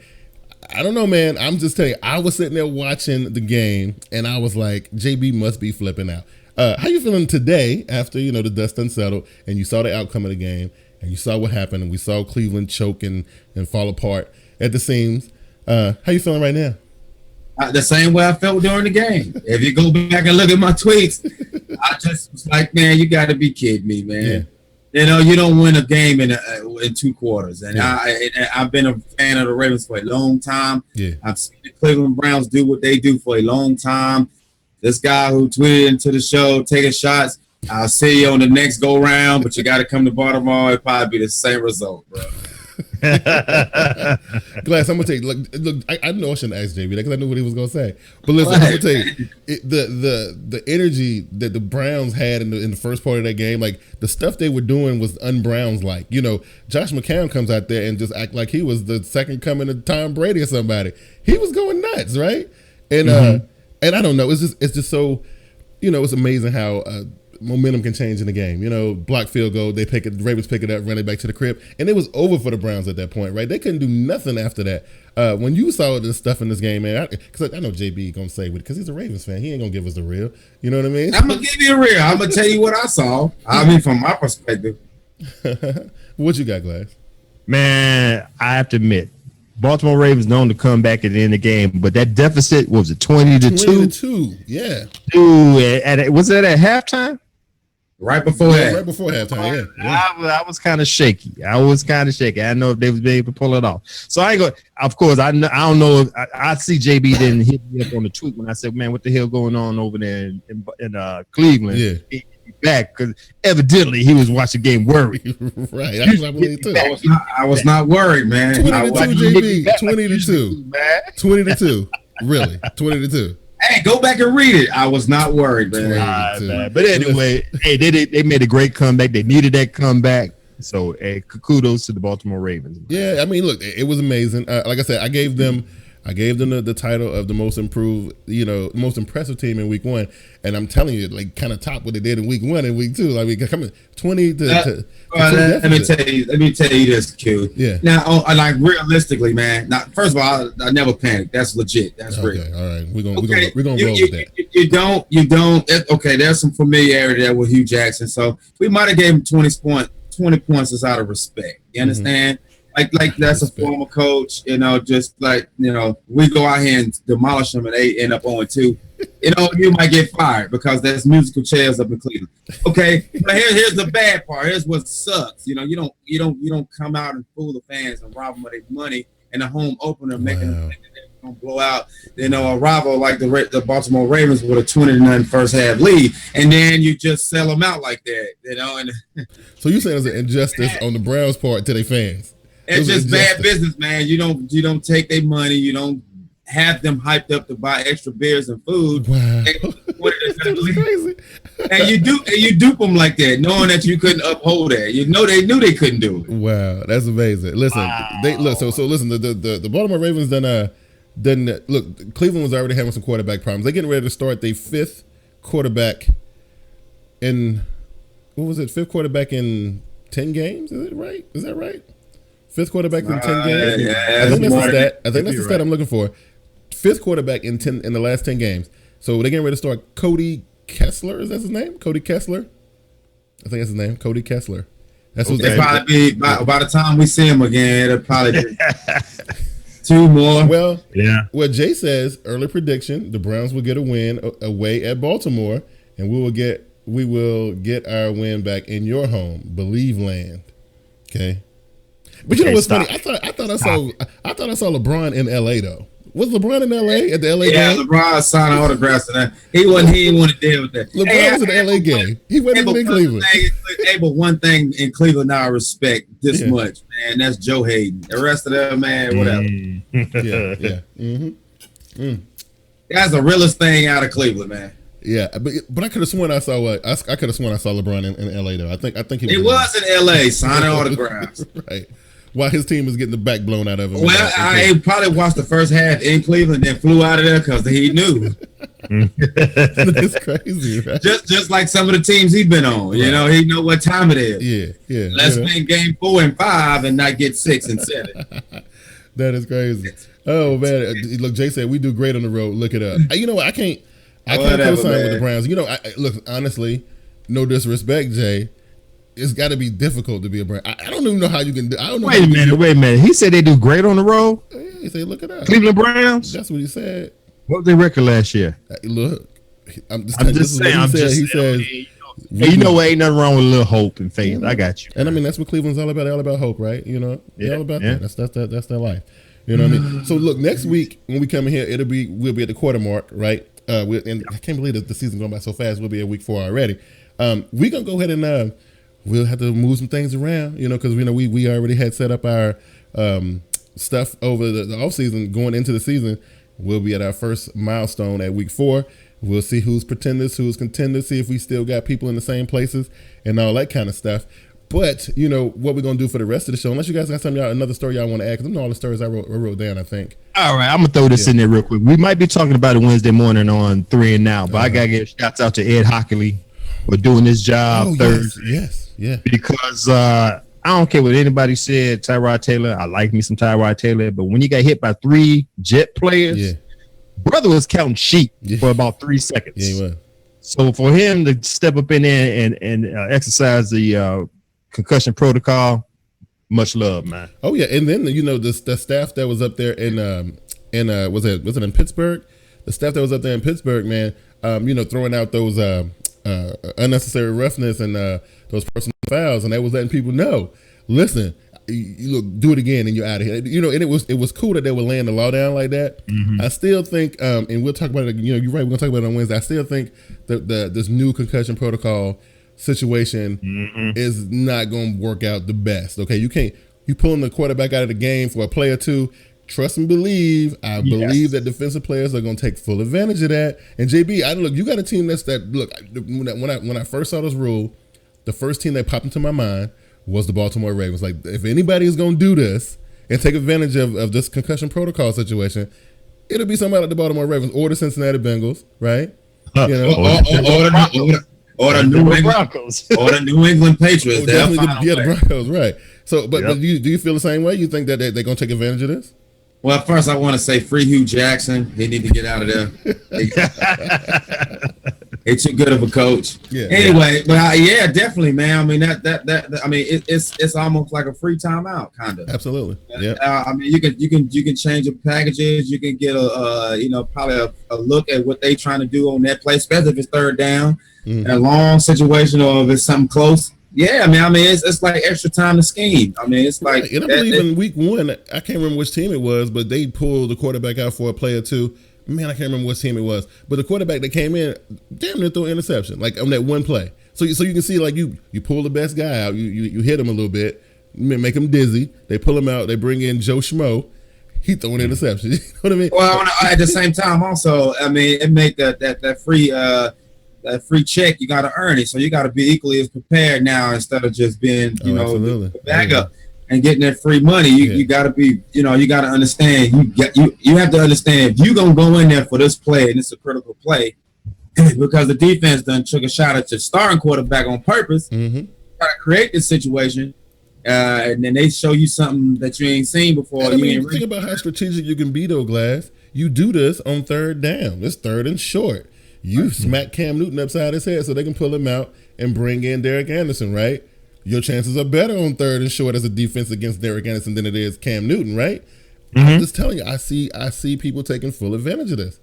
I don't know, man. I'm just telling you, I was sitting there watching the game and I was like, JB must be flipping out. How you feeling today after, the dust unsettled and you saw the outcome of the game and you saw what happened and we saw Cleveland choke and fall apart at the seams? How you feeling right now? The same way I felt during the game. If you go back and look at my tweets, I just was like, man, you got to be kidding me, man. Yeah. You don't win a game in 2 quarters. And I've been a fan of the Ravens for a long time. Yeah. I've seen the Cleveland Browns do what they do for a long time. This guy who tweeted into the show, taking shots, I'll see you on the next go round, but you got to come to Baltimore. It'll probably be the same result, bro. Glass, I'm gonna tell you. Look, I know I shouldn't ask JB that because I knew what he was gonna say. But listen, I'm gonna tell you, the energy that the Browns had in the first part of that game, like the stuff they were doing was un-Browns like. Josh McCown comes out there and just act like he was the second coming of Tom Brady or somebody. He was going nuts, right? And and I don't know. It's just so, it's amazing how momentum can change in the game. Block field goal, the Ravens pick it up, run it back to the crib, and it was over for the Browns at that point, right? They couldn't do nothing after that. When you saw this stuff in this game, man, because I know JB gonna say with it because he's a Ravens fan, he ain't gonna give us the real. You know what I mean? I'm gonna give you a real. I'm gonna tell you what I saw. I mean, from my perspective. What you got, Glass? Man, I have to admit, Baltimore Ravens known to come back at the end of the game, but that deficit was it 20-2? 20-2, yeah. Dude, was that at halftime? Right before halftime, yeah. I was kind of shaky. I didn't know if they was able to pull it off. So I ain't going. Of course, I don't know if I see JB didn't hit me up on the tweet when I said, "Man, what the hell going on over there in Cleveland?" Yeah. He back because evidently he was watching the game worried. Right, that's what I believe too. I was not worried, man. 20-2, JB. 20-2. 20-2. Really, 20-2. Hey, go back and read it. I was not worried, man. But anyway, hey, they made a great comeback. They needed that comeback. So, hey, kudos to the Baltimore Ravens. Yeah, I mean, look, it was amazing. Like I said, I gave them the title of the most improved, most impressive team in week 1. And I'm telling you, like, kind of top what they did in week 1 and week 2. I mean, come on, 20 to let me tell you this, Q. Yeah. Now, like realistically, man. Now, first of all, I never panic. That's legit. That's real. All right, we're gonna roll with that. You don't. Okay, there's some familiarity there with Hugh Jackson, so we might have gave him 20 points is out of respect. You understand? Like that's a former coach, just like, we go out here and demolish them and they end up 0-2. You might get fired because there's musical chairs up in Cleveland. Okay, but here's the bad part. Here's what sucks. You don't come out and fool the fans and rob them of their money in the home opener, making them think that they're gonna blow out, a rival like the Baltimore Ravens with a 20-0 first half lead, and then you just sell them out like that. And so you saying there's an injustice on the Browns' part to their fans? It's just bad business, man. You don't take their money. You don't have them hyped up to buy extra beers and food. Wow. That's crazy. And you dupe them like that, knowing that you couldn't uphold that. They knew they couldn't do it. Wow, that's amazing. Listen, So listen. The Baltimore Ravens done look. Cleveland was already having some quarterback problems. They're getting ready to start their fifth quarterback in 10 games. Is it right? Is that right? Fifth quarterback in 10 games. Yeah, I think that's the stat. I think that's the stat I'm looking for. Fifth quarterback in the last 10 games. So they're getting ready to start Cody Kessler. Is that his name? Cody Kessler? I think that's his name. Cody Kessler. That's what's it'll probably be by the time we see him again, it'll probably be 2 more. Well, Jay says early prediction: the Browns will get a win away at Baltimore, and we will get our win back in your home, Believe Land. Okay. But you know what's funny? I thought I saw LeBron in LA though. Was LeBron in LA at the LA game? Yeah, LeBron signed autographs and that. He didn't want to deal with that. LeBron was in the LA game. He wasn't even in Cleveland. But one thing in Cleveland now I respect this much, man. That's Joe Hayden. The rest of them, man, whatever. Yeah. Mm-hmm. That's the realest thing out of Cleveland, man. Yeah, but I could have sworn I saw LeBron in LA though. I think he was in LA signing autographs. Right. While his team was getting the back blown out of him. Well, I probably watched the first half in Cleveland, then flew out of there because he knew. That's crazy, right? Just like some of the teams he's been on. Right. He know what time it is. Yeah. Let's win game 4 and 5 and not get 6 and 7. That is crazy. Oh man, look, Jay said we do great on the road. Look it up. You know what? I can't co-sign with the Browns. Look, honestly, no disrespect, Jay. It's got to be difficult to be a Brown. I don't even know how you can do. I don't know. Wait a minute. He said they do great on the road. Yeah, he said, look it up. Cleveland Browns. That's what he said. What was their record last year? Look, I'm just saying. He says, you know what? Ain't nothing wrong with a little hope and faith. Yeah. I got you. And I mean, that's what Cleveland's all about. All about hope, right? They're all about that. That's their life. You know what I mean? So look, next week when we come in here, we'll be at the quarter mark, right? And I can't believe that the season's going by so fast. We'll be at week 4 already. We're gonna go ahead and we'll have to move some things around, because we already had set up our stuff over the off season. Going into the season, we'll be at our first milestone at week 4. We'll see who's pretenders, who's contenders, see if we still got people in the same places and all that kind of stuff. But what we're gonna do for the rest of the show, unless you guys got another story y'all want to add, because I know all the stories I wrote down. I think. All right, I'm gonna throw this in there real quick. We might be talking about it Wednesday morning on 3 and Now, but I gotta give shouts out to Ed Hockley for doing this job Thursday. Yes. Yeah. Because I don't care what anybody said, Tyrod Taylor. I like me some Tyrod Taylor, but when you got hit by 3 Jet players, brother was counting sheep for about 3 seconds. Yeah, he was. So for him to step up in there and exercise the concussion protocol, much love, man. Oh yeah, and then the staff that was up there in was it in Pittsburgh? The staff that was up there in Pittsburgh, man, throwing out those unnecessary roughness and those personal fouls, and they was letting people know, listen, you look, do it again, and you're out of here. And it was cool that they were laying the law down like that. Mm-hmm. I still think, and we'll talk about it. You're right. We're gonna talk about it on Wednesday. I still think that this new concussion protocol situation is not going to work out the best. Okay, you pulling the quarterback out of the game for a play or two. Trust and believe. I believe that defensive players are going to take full advantage of that. And JB, look, you got a team when I first saw this rule, the first team that popped into my mind was the Baltimore Ravens. Like, if anybody is going to do this and take advantage of this concussion protocol situation, it'll be somebody like the Baltimore Ravens or the Cincinnati Bengals, right? Or the New England Broncos, or the New England Patriots. The Broncos, right? So, but do you feel the same way? You think that they're going to take advantage of this? Well, first I want to say free Hugh Jackson. He need to get out of there. He's too good of a coach. Yeah. Anyway, but yeah, definitely, man. I mean that I mean it's almost like a free timeout, kind of. Absolutely. Yeah. I mean you can change the packages. You can get probably a look at what they trying to do on that play, especially if it's third down, a long situation, or if it's something close. Yeah, I mean, it's like extra time to scheme. I mean, it's like. And I believe in week 1, I can't remember which team it was, but they pulled the quarterback out for a play or two. Man, I can't remember which team it was, but the quarterback that came in damn near threw an interception, like on that one play. So you can see, like, you pull the best guy out, you hit him a little bit, make him dizzy. They pull him out. They bring in Joe Schmo. He throw an interception. You know what I mean? Well, at the same time, also, I mean, it make that free. That free check, you got to earn it, so you got to be equally as prepared now instead of just being, the backup and getting that free money. You got to be, you got to understand. You have to understand if you're gonna go in there for this play and it's a critical play, because the defense done took a shot at your starting quarterback on purpose. Got to create this situation, and then they show you something that you ain't seen before. Think about how strategic you can be, though, Glass. You do this on third down. It's third and short. You smack Cam Newton upside his head so they can pull him out and bring in Derek Anderson, right? Your chances are better on third and short as a defense against Derek Anderson than it is Cam Newton, right? I'm just telling you, I see people taking full advantage of this.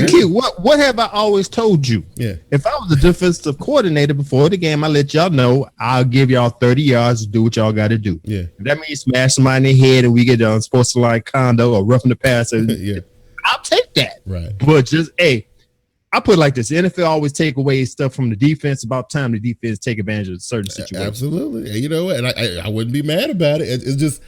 Q, what have I always told you? Yeah. If I was a defensive coordinator before the game, I let y'all know I'll give y'all 30 yards to do what y'all got to do. Yeah. If that means smash somebody in the head and we get on sports line condo or roughing the passer. Yeah. I'll take that. Right. But just, I put it like this: the NFL always take away stuff from the defense. About time the defense take advantage of certain situations. Absolutely, and you know what? And I wouldn't be mad about it. It's just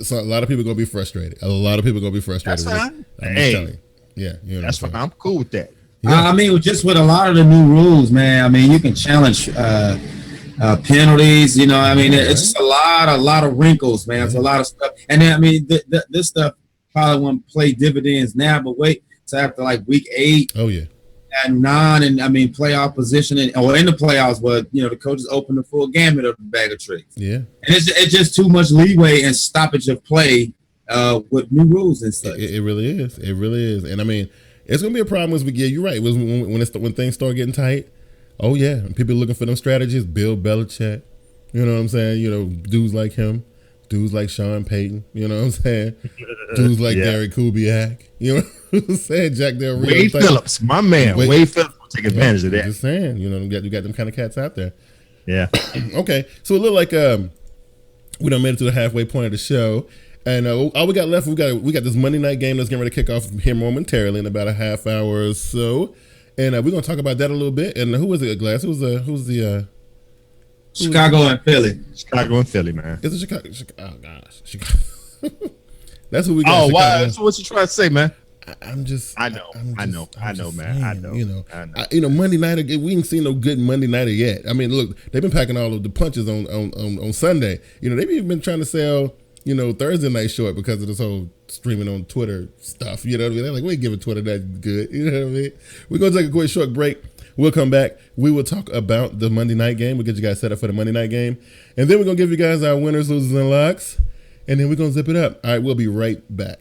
so a lot of people are gonna be frustrated. A lot of people are gonna be frustrated. That's fine. I'm just telling you. Yeah, that's fine. I'm cool with that. Yeah. I mean, just with a lot of the new rules, man. I mean, you can challenge penalties. I mean, it's just a lot of wrinkles, man. It's a lot of stuff, and then I mean, this stuff probably won't play dividends now, but wait till after like week 8. Oh yeah. And 9, and I mean playoff positioning, or in the playoffs, but the coaches open the full gamut of the bag of tricks. Yeah, and it's just too much leeway and stoppage of play with new rules and stuff. It really is. It really is. And I mean, it's gonna be a problem as we get. You're right. It was when things start getting tight. Oh yeah, and people looking for them strategies. Bill Belichick. You know what I'm saying? Dudes like him. Dudes like Sean Payton, you know what I'm saying? Dudes like Gary Kubiak, you know what I'm saying? Jack Del Rio. Wade Phillips, my man. Wade Phillips will take advantage of that. Just saying, you got them kind of cats out there. Yeah. Okay, so it looked like we done made it to the halfway point of the show, and all we got left, we got this Monday night game that's getting ready to kick off here momentarily in about a half hour or so, and we're gonna talk about that a little bit. And who was it? Glass? Who's the Chicago and Philly. Chicago and Philly, man. Is it Chicago? Oh gosh, Chicago. That's what we got. Oh, wow. That's what you trying to say, man. I know, man. Monday night. We ain't seen no good Monday nighter yet. I mean, look, they've been packing all of the punches on Sunday. They've even been trying to sell Thursday night short because of this whole streaming on Twitter stuff. You know what I mean? They're like, we ain't giving Twitter that good. You know what I mean? We're gonna take a quick short break. We'll come back. We will talk about the Monday night game. We'll get you guys set up for the Monday night game. And then we're going to give you guys our winners, losers, and locks. And then we're going to zip it up. All right, we'll be right back.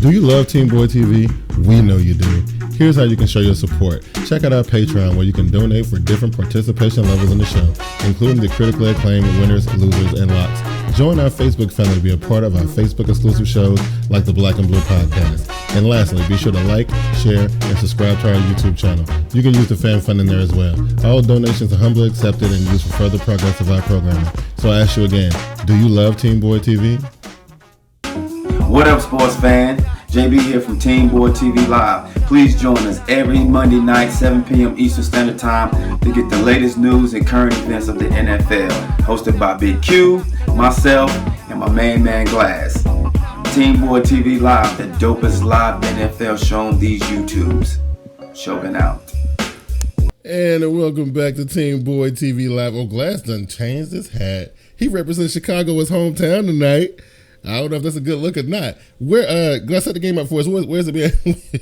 Do you love TeamBoydTV? We know you do. Here's how you can show your support. Check out our Patreon, where you can donate for different participation levels in the show, including the critically acclaimed winners, losers, and locks. Join our Facebook family to be a part of our Facebook exclusive shows like the Black and Blue Podcast. And lastly, be sure to like, share, and subscribe to our YouTube channel. You can use the fan fund in there as well. All donations are humbly accepted and used for further progress of our programming. So I ask you again, do you love TeamBoydTV? What up, sports fan? JB here from TeamBoydTV Live. Please join us every Monday night, 7 p.m. Eastern Standard Time to get the latest news and current events of the NFL. Hosted by Big Q, myself, and my main man Glass. TeamBoydTV Live, the dopest live NFL show on these YouTubes. Showing out. And welcome back to TeamBoydTV Live. Oh, Glass done changed his hat. He represents Chicago, his hometown tonight. I don't know if that's a good look or not. Where Glass set the game up for us. Where's it being?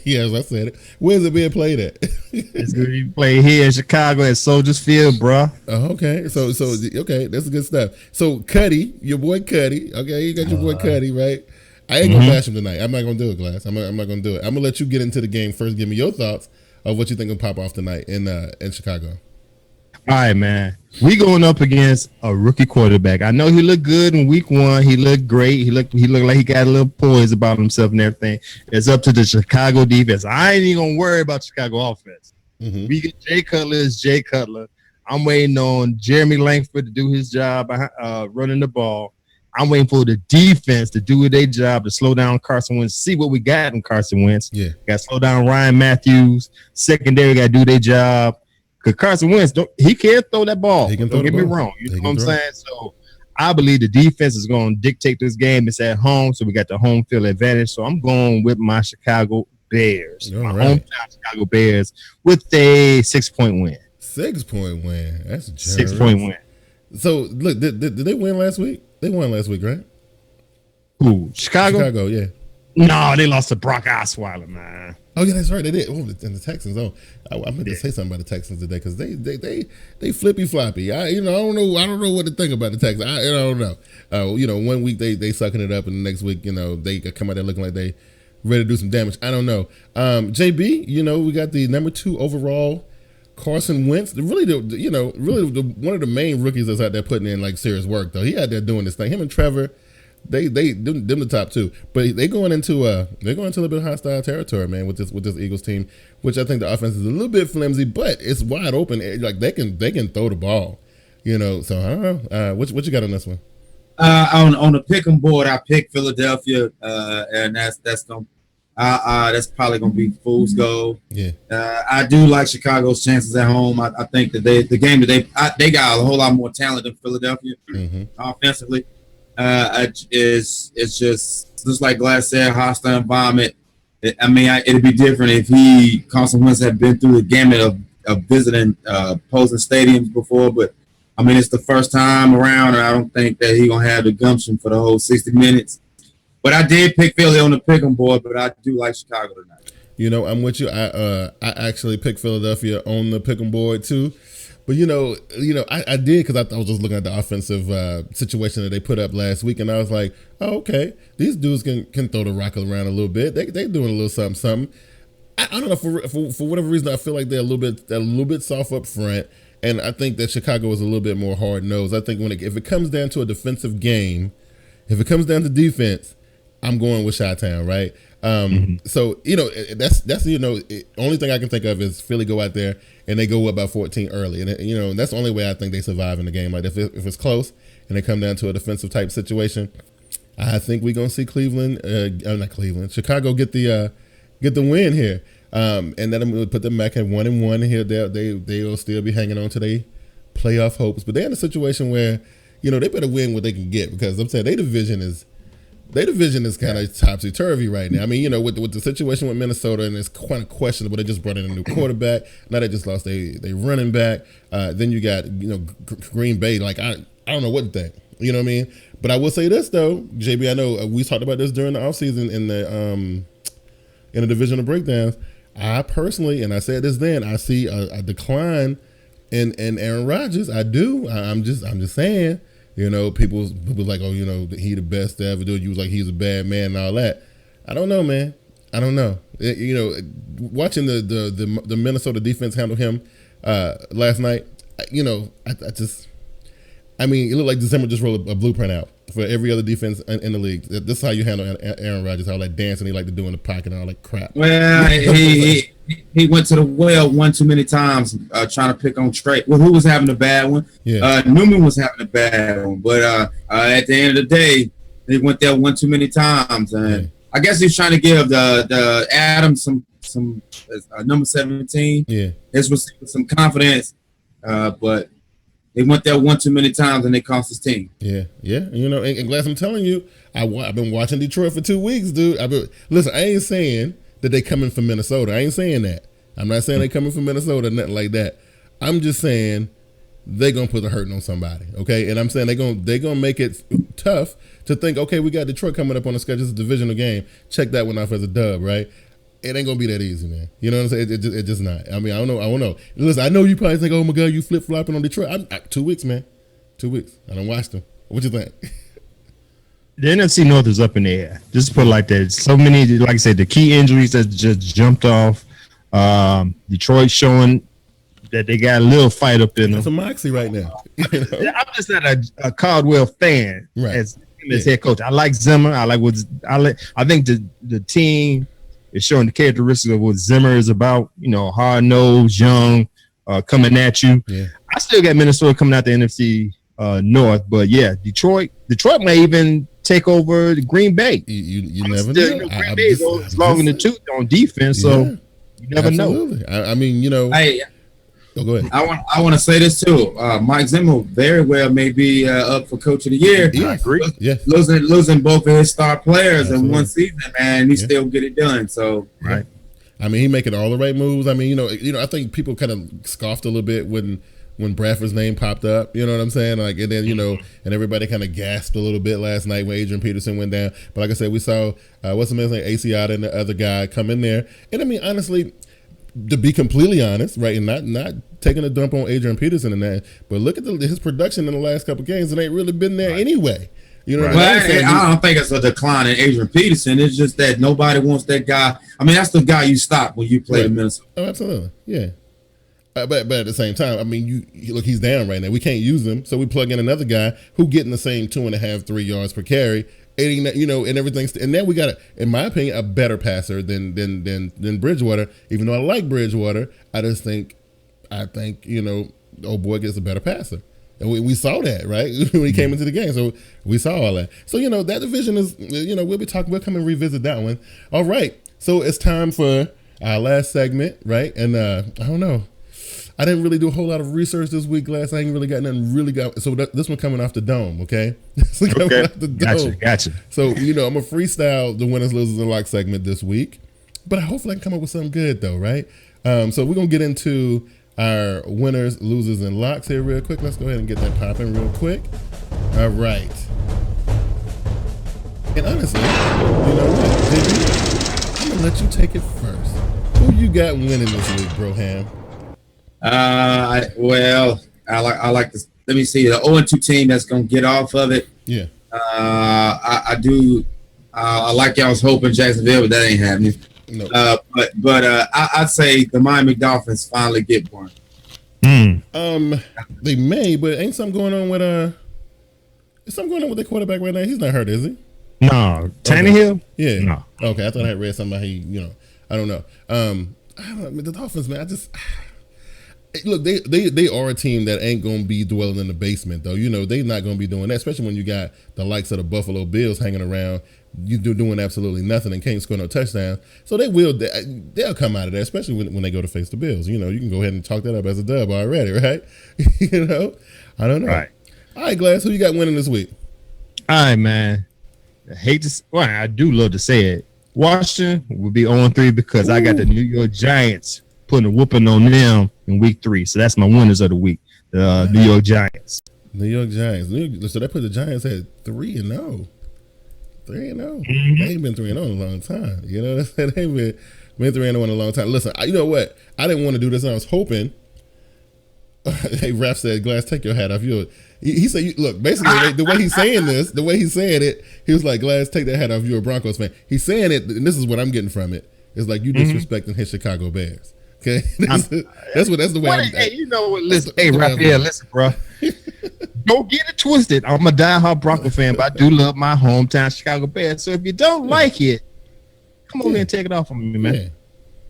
Yes, I said it. Where's it being played at? It's going to be played here in Chicago at Soldiers Field, bro. Oh, okay. So okay, that's good stuff. So Cuddy, your boy Cuddy. Okay, you got your boy Cuddy, right? I ain't gonna bash him tonight. I'm not gonna do it, Glass. I'm not gonna do it. I'm gonna let you get into the game first. Give me your thoughts of what you think will pop off tonight in Chicago. All right, man. We going up against a rookie quarterback. I know he looked good in week 1. He looked great. He looked like he got a little poise about himself and everything. It's up to the Chicago defense. I ain't even gonna worry about Chicago offense. We get Jay Cutler is Jay Cutler. I'm waiting on Jeremy Langford to do his job running the ball. I'm waiting for the defense to do their job to slow down Carson Wentz. See what we got in Carson Wentz. Yeah, got to slow down Ryan Matthews. Secondary got to do their job. Because Carson Wentz, he can't throw that ball. Don't get me wrong. You know what I'm saying? So I believe the defense is going to dictate this game. It's at home, so we got the home field advantage. So I'm going with my Chicago Bears. Hometown Chicago Bears with a 6-point win. 6-point win. That's a 6-point win. So, look, did they win last week? They won last week, right? Who? Chicago? Chicago, yeah. No, they lost to Brock Osweiler, man. Oh yeah, that's right. They did. Oh, and the Texans. Oh, I meant to say something about the Texans today because they flippy floppy. I don't know what to think about the Texans. I don't know. 1 week they sucking it up, and the next week they come out there looking like they ready to do some damage. I don't know. JB, we got the number 2 overall Carson Wentz. Really one of the main rookies that's out there putting in like serious work though. He out there doing this thing. Him and Trevor. Them the top 2, but they going into a little bit hostile territory, man, with this Eagles team, which I think the offense is a little bit flimsy, but it's wide open. Like they can throw the ball, So I don't know. What you got on this one? On the pick 'em board, I picked Philadelphia, and that's probably gonna be fool's gold. Yeah. I do like Chicago's chances at home. I think that they got a whole lot more talent than Philadelphia offensively. It's just like Glass said, hostile environment. It'd be different if Carson Wentz had been through the gamut of visiting opposing stadiums before, but it's the first time around, and I don't think that he's gonna have the gumption for the whole 60 minutes. But I did pick Philly on the pick 'em board, but I do like Chicago tonight. I'm with you. I actually picked Philadelphia on the pick 'em board too. But I did because I was just looking at the offensive situation that they put up last week, and I was like, oh, okay, these dudes can throw the rock around a little bit. They doing a little something. I don't know for whatever reason I feel like they're a little bit soft up front, and I think that Chicago is a little bit more hard nosed. I think if it comes down to a defensive game, if it comes down to defense, I'm going with Chi-Town, right? So that's only thing I can think of is Philly go out there and they go up by 14 early, and that's the only way I think they survive in the game. Like if it's close and they come down to a defensive type situation, I think we're gonna see Chicago get the win here, and then I'm gonna put them back at 1-1 here. They'll still be hanging on to their playoff hopes, but they're in a situation where they better win what they can get because I'm saying their division is kind of topsy-turvy right now. With the situation with Minnesota, and it's kind of questionable. They just brought in a new quarterback. Now they just lost they running back. Then you got Green Bay. Like I don't know what to think. You know what I mean? But I will say this though, JB. I know we talked about this during the offseason in the divisional breakdowns. I personally, and I said this then, I see a decline in Aaron Rodgers. I do. I'm just saying. People like, oh, he the best to ever do it. You was like, he's a bad man and all that. I don't know, man. I don't know. Watching the Minnesota defense handle him last night, it looked like December just rolled a blueprint out for every other defense in the league. This is how you handle Aaron Rodgers, all that dancing he like to do in the pocket and all that crap. Well, he went to the well one too many times trying to pick on straight. Well, who was having a bad one? Yeah. Newman was having a bad one. But at the end of the day, they went there one too many times. And I guess he's trying to give the Adams some number 17. Yeah, his receiver some confidence, but they went there one too many times and they cost his team. Yeah. You know, and Glass, I'm telling you, I've been watching Detroit for 2 weeks, dude. Listen, I ain't saying that they coming from Minnesota. I ain't saying that. I'm not saying they coming from Minnesota, nothing like that. I'm just saying they gonna put the hurting on somebody, okay? And I'm saying they gonna make it tough to think, okay, we got Detroit coming up on the schedule. It's a divisional game. Check that one off as a dub, right? It ain't gonna be that easy, man. You know what I'm saying? It just not. I mean, I don't know. Listen, I know you probably think, oh my God, you flip flopping on Detroit. 2 weeks, man. 2 weeks. I don't watch them. What you think? The NFC North is up in the air. Just put it like that. So many, like I said, the key injuries that just jumped off. Detroit showing that they got a little fight up in them. It's a moxie right now. You know? I'm just not a Caldwell fan as head coach. I like Zimmer. I think the team is showing the characteristics of what Zimmer is about. You know, hard nosed, young, coming at you. Yeah. I still got Minnesota coming out the NFC North, but yeah, Detroit may even take over the Green Bay. You never know. Green Bay is long in the tooth on defense, so you never know. I mean, you know. Hey, go ahead. I want to say this too. Mike Zimmer very well may be up for Coach of the Year. Yeah, I agree. Yeah, losing both of his star players in one season, man, he still get it done. So right. I mean, he making all the right moves. I mean, you know, I think people kind of scoffed a little bit when Bradford's name popped up, you know what I'm saying? Like, and then, you know, and everybody kind of gasped a little bit last night when Adrian Peterson went down. But like I said, we saw, what's the man's name, Asiata and the other guy come in there. And I mean, honestly, to be completely honest, right, and not taking a dump on Adrian Peterson and that, but look at his production in the last couple of games. It ain't really been there anyway. You know what I'm saying? I don't think it's a decline in Adrian Peterson. It's just that nobody wants that guy. I mean, that's the guy you stop when you play the Minnesota. Oh, absolutely. Yeah. But at the same time, I mean, look, he's down right now. We can't use him, so we plug in another guy who getting the same 2.5, 3 yards per carry, aiding that, you know, and everything. And then we got, in my opinion, a better passer than Bridgewater. Even though I like Bridgewater, I think, you know, old boy gets a better passer. And we saw that, right, when he came into the game. So we saw all that. So, you know, that division is, you know, we'll come and revisit that one. All right. So it's time for our last segment, right? And I don't know. I didn't really do a whole lot of research this week, Glass. I ain't really got nothing So this one coming off the dome, okay? This one coming off the dome. Gotcha. So, you know, I'm going to freestyle the winners, losers, and locks segment this week. But hopefully I can come up with something good, though, right? So we're going to get into our winners, losers, and locks here real quick. Let's go ahead and get that popping real quick. All right. And honestly, you know what, Diggy? I'm going to let you take it first. Who you got winning this week, Broham? I like this. Let me see the 0-2 team that's gonna get off of it. Yeah. I do. I like y'all's hoping Jacksonville, but that ain't happening. No. But I'd say the Miami Dolphins finally get one. They may, but ain't something going on with is something going on with their quarterback right now? He's not hurt, is he? No. Tannehill? Okay. Yeah. No. Okay, I thought I had read something about I don't know. The Dolphins, man, look, they are a team that ain't gonna be dwelling in the basement, though. You know, they're not gonna be doing that, especially when you got the likes of the Buffalo Bills hanging around. You doing absolutely nothing and can't score no touchdowns. So they'll come out of there, especially when they go to face the Bills. You know, you can go ahead and talk that up as a dub already, right? You know, I don't know. All right, Glass, who you got winning this week? All right, man. I do love to say it. Washington will be 0-3 because I got the New York Giants putting a whooping on them in week 3. So that's my winners of the week. The New York Giants. New York Giants. So that put the Giants at 3-0. 3-0. Mm-hmm. They ain't been 3-0 in a long time. You know what I'm saying? They ain't been 3-0 in a long time. Listen, you know what? I didn't want to do this. I was hoping. Hey, Raf said, Glass, take your hat off. He said, look, basically, the way he's saying it, he was like, Glass, take that hat off. You're a Broncos fan. He's saying it, and this is what I'm getting from it. It's like you disrespecting his Chicago Bears. Okay, that's the way. Hey, you know what? Listen, hey, Raphael, listen, bro. Don't get it twisted. I'm a diehard Bronco fan, but I do love my hometown Chicago Bears. So if you don't like it, come over here and take it off from me, man.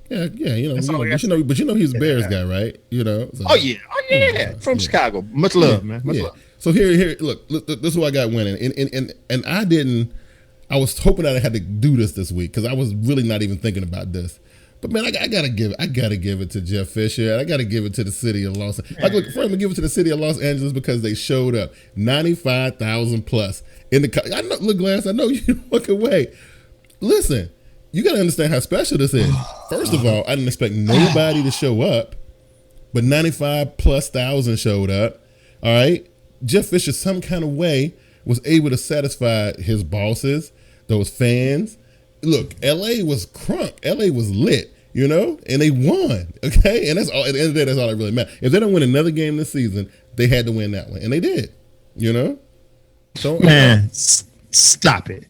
Yeah, but you know he's a Bears guy, right? You know. So. Oh yeah, from Chicago. Much love, man. Much love. So here, look, this is who I got winning, and I was hoping that I had to do this week because I was really not even thinking about this. But man, I gotta give it to Jeff Fisher. I gotta give it to the city of Los Angeles. First, I'm gonna give it to the city of Los Angeles because they showed up 95,000 plus in the. I know, look, Glass. I know you walk away. Listen, you gotta understand how special this is. First of all, I didn't expect nobody to show up, but 95 plus thousand showed up. All right, Jeff Fisher, some kind of way, was able to satisfy his bosses, those fans. Look, LA was crunk. LA was lit, you know, and they won. Okay, and that's all. At the end of the day, that's all that really matters. If they don't win another game this season, they had to win that one, and they did. You know, so man, stop it.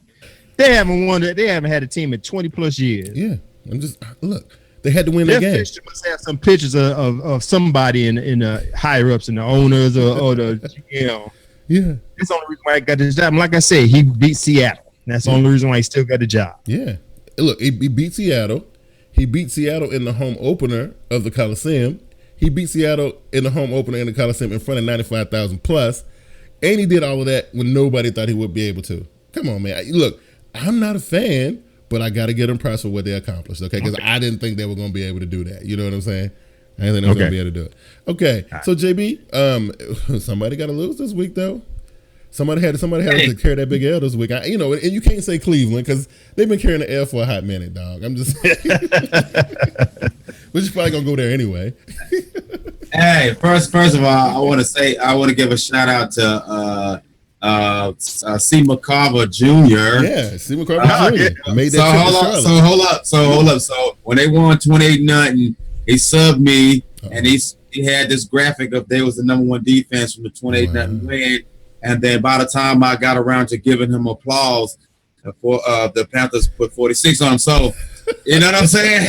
They haven't won. They haven't had a team in 20 plus years. Yeah, I'm just look. They had to win that game. Fisher must have some pictures of somebody in the higher ups and the owners or the GM. Yeah, that's the only reason why I got this job. And like I said, he beat Seattle. That's the only reason why he still got the job. Yeah. Look, he beat Seattle. He beat Seattle in the home opener of the Coliseum. He beat Seattle in the home opener in the Coliseum in front of 95,000 plus. And he did all of that when nobody thought he would be able to. Come on, man. Look, I'm not a fan, but I got to get impressed with what they accomplished, okay? Because I didn't think they were going to be able to do that. You know what I'm saying? I didn't think they were going to be able to do it. Okay, so JB, somebody got to lose this week, though. Somebody had to carry that big L this week. And you can't say Cleveland because they've been carrying the L for a hot minute, dog. I'm just saying. But you're probably going to go there anyway. Hey, first of all, I want to give a shout out to C. McCarver Jr. Yeah, C. McCarver Jr. Made that hold up. So when they won 28-0, he subbed me, and he had this graphic of they was the number one defense from the 28-0 win. And then by the time I got around to giving him applause, the Panthers put 46 on him. So, you know what I'm saying?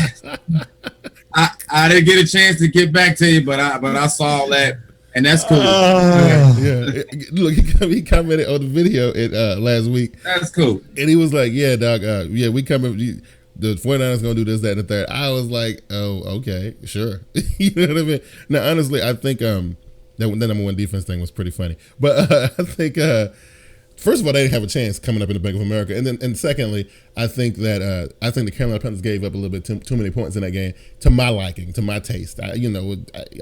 I didn't get a chance to get back to you, but I saw that, and that's cool. Yeah. Look, he commented on the video last week. That's cool. And he was like, "Yeah, dog. We coming. The 49ers gonna do this, that, and the third." I was like, "Oh, okay, sure." You know what I mean? Now, honestly, I think that number one defense thing was pretty funny. But I think, first of all, they didn't have a chance coming up in the Bank of America. And secondly, I think that the Carolina Panthers gave up a little bit too many points in that game to my liking, to my taste. I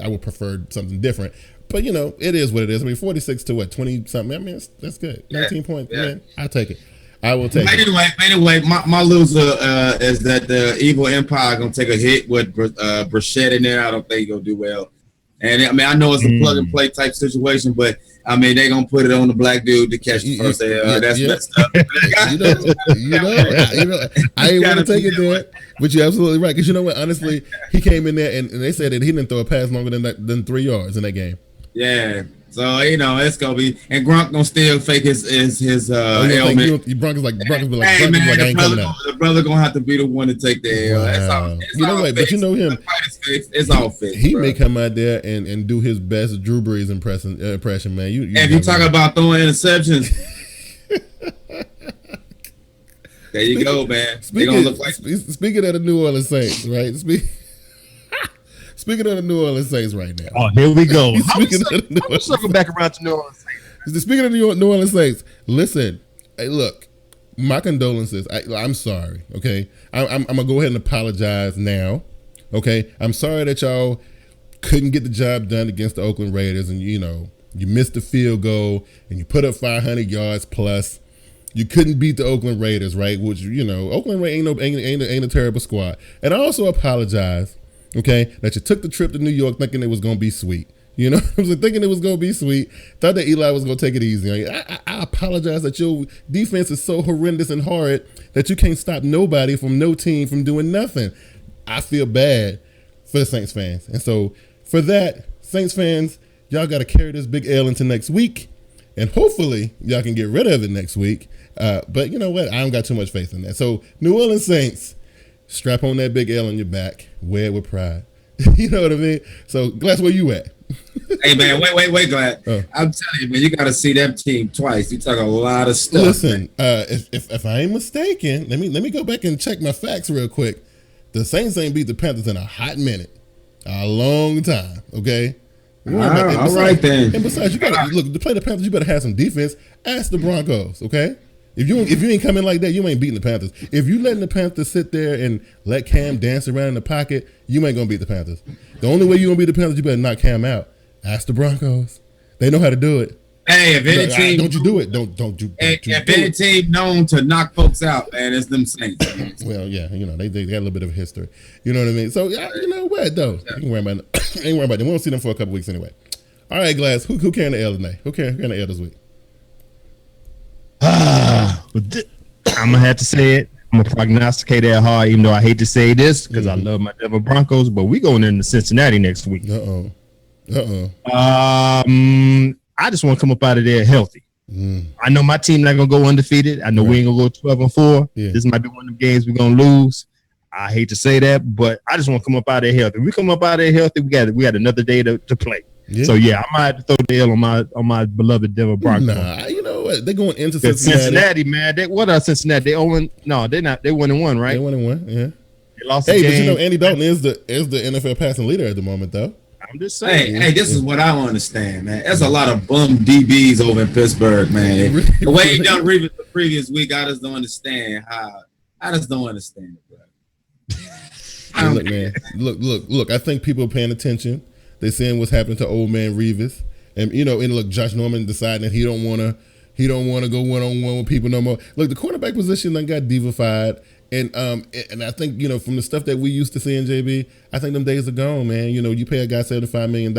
would prefer something different. But, it is what it is. I mean, 46 to 20-something. I mean, that's good. 19 points. Yeah. Man, I'll take it. I will take it. Anyway, my loser is that the Evil Empire going to take a hit with Brissett in there. I don't think he's going to do well. And I mean, I know it's a plug and play type situation, but I mean, they're gonna put it on the black dude to catch the first. That's messed up. I ain't want to take it there, but you're absolutely right. Because you know what? Honestly, he came in there and they said that he didn't throw a pass longer than 3 yards in that game. Yeah. So it's gonna be, and Gronk gonna still fake his ailment. Broncos be like, hey man, I ain't coming out. The brother gonna have to be the one to take the L. Wow. But you know him. It's all fixed. He may come out there and do his best Drew Brees impression, man. If you talk about throwing interceptions, there you go, man. Speaking of the New Orleans Saints, right? Speaking of the New Orleans Saints right now. Oh, here we go. I'm circling back around to New Orleans Saints. Speaking of the New Orleans Saints, listen, hey, look, my condolences. I'm sorry, okay? I'm going to go ahead and apologize now, okay? I'm sorry that y'all couldn't get the job done against the Oakland Raiders and, you missed the field goal and you put up 500 yards plus. You couldn't beat the Oakland Raiders, right? Which, Oakland Raiders ain't a terrible squad. And I also apologize, okay, that you took the trip to New York thinking it was going to be sweet. I was thinking it was going to be sweet. Thought that Eli was going to take it easy. I apologize that your defense is so horrendous and horrid that you can't stop nobody from no team from doing nothing. I feel bad for the Saints fans. And so for that, Saints fans, y'all got to carry this big L into next week. And hopefully y'all can get rid of it next week. But you know what? I don't got too much faith in that. So New Orleans Saints, strap on that big L on your back. Wear it with pride. You know what I mean? So, Glass, where you at? Hey, man, wait, Glass. I'm telling you, man, you got to see that team twice. You talk a lot of stuff. Listen, if I ain't mistaken, let me go back and check my facts real quick. The Saints ain't beat the Panthers in a hot minute. A long time, okay? All right, then. And besides, you got to, look, to play the Panthers, you better have some defense. Ask the Broncos, okay? If you ain't coming like that, you ain't beating the Panthers. If you letting the Panthers sit there and let Cam dance around in the pocket, you ain't gonna beat the Panthers. The only way you gonna beat the Panthers, you better knock Cam out. Ask the Broncos. They know how to do it. Hey, if any team don't you do it? Don't you? If any team known to knock folks out, man, it's them Saints. Well, yeah, they got a little bit of history. You know what I mean? So you know what though? You ain't worry about it. Ain't worry about it. We won't see them for a couple weeks anyway. All right, Glass. Who carrying the L tonight? Who carrying the L this week? I'm gonna have to say it. I'm gonna prognosticate that hard, even though I hate to say this because I love my Denver Broncos. But we going into Cincinnati next week. I just want to come up out of there healthy. I know my team not gonna go undefeated. I know we ain't gonna go 12-4. Yeah. This might be one of the games we're gonna lose. I hate to say that, but I just want to come up out of there healthy. If we come up out of there healthy, we got another day to play. Yeah. So I might have to throw the L on my beloved Denver Broncos. Nah, you know what? They're going into Cincinnati, man. What are Cincinnati? They 0. No, they're not. They 1-1, right? They 1-1. Yeah. They lost. Hey, but you know Andy Dalton is the NFL passing leader at the moment, though. I'm just saying. Hey, this is what I don't understand, man. There's a lot of bum DBs over in Pittsburgh, man. The way he done Reeves the previous week, I just don't understand how. I just don't understand it, bro. Hey, look, man. Look. I think people are paying attention. They're seeing what's happening to old man Reeves, and look, Josh Norman deciding that he don't want to go 1-on-1 with people no more. Look, the quarterback position done got divified, and I think from the stuff that we used to seeing, JB, I think them days are gone, man. You pay a guy $75 million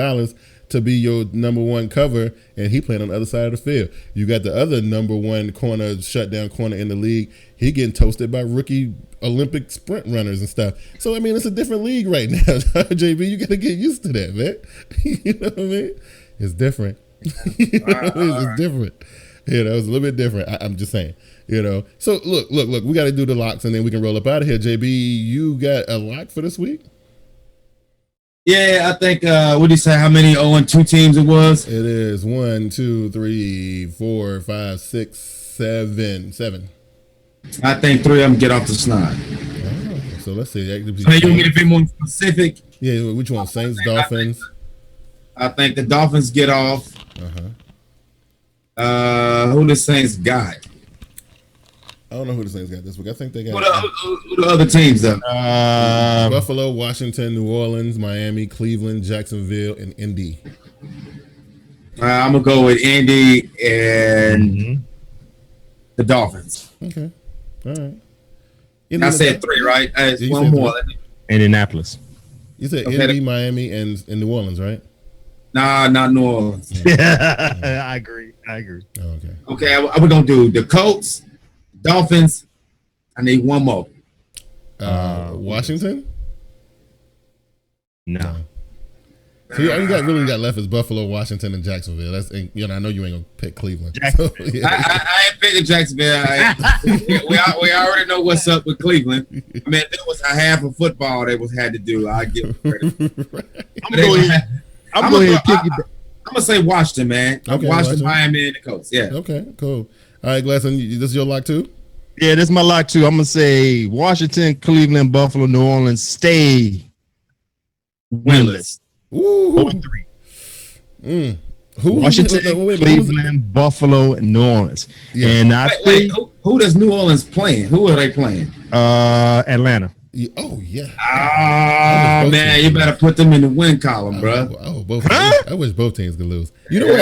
to be your number one cover, and he playing on the other side of the field. You got the other number one shutdown corner in the league. He getting toasted by rookie Olympic sprint runners and stuff. So, it's a different league right now, JB. You got to get used to that, man. You know what I mean? It's different. It's different. It's a little bit different. I'm just saying, So, look. We got to do the locks, and then we can roll up out of here. JB, you got a lock for this week? Yeah, I think, what did you say, how many 0-2 teams it was? It is 1, 2, 3, 4, 5, 6, 7. I think 3 of them get off the snide. Oh, so let's see. So you can get a bit more specific. Yeah, which one? Saints, Dolphins? I think the Dolphins get off. Who the Saints got? I don't know who the Saints got this week. I think they got who the other teams though? Buffalo, Washington, New Orleans, Miami, Cleveland, Jacksonville, and Indy. I'm gonna go with Indy and the Dolphins. Okay, all right. I said 3, right? One more. Indianapolis. You said Indy, Miami, and New Orleans, right? Nah, not New Orleans. I agree. Oh, okay, we're gonna do the Colts, Dolphins. I need one more. Washington? No. So all you got left is Buffalo, Washington, and Jacksonville. That's I know you ain't gonna pick Cleveland. So, yeah. I ain't picking Jacksonville. We already know what's up with Cleveland. I mean, there was a half of football they had to do. I give them credit. I'm gonna say Washington, man. Okay, Washington, Miami, and the Colts. Yeah. Okay, cool. All right, Glasson, this is your lock too? Yeah, this is my lock too. I'm gonna say Washington, Cleveland, Buffalo, New Orleans stay winless. Ooh. 4-3. Washington, Cleveland, Buffalo, and New Orleans. Yeah. And I think who does New Orleans playing? Who are they playing? Atlanta. Oh yeah. Man, you better put them in the win column, bro. Both. I wish both teams could lose. You know what?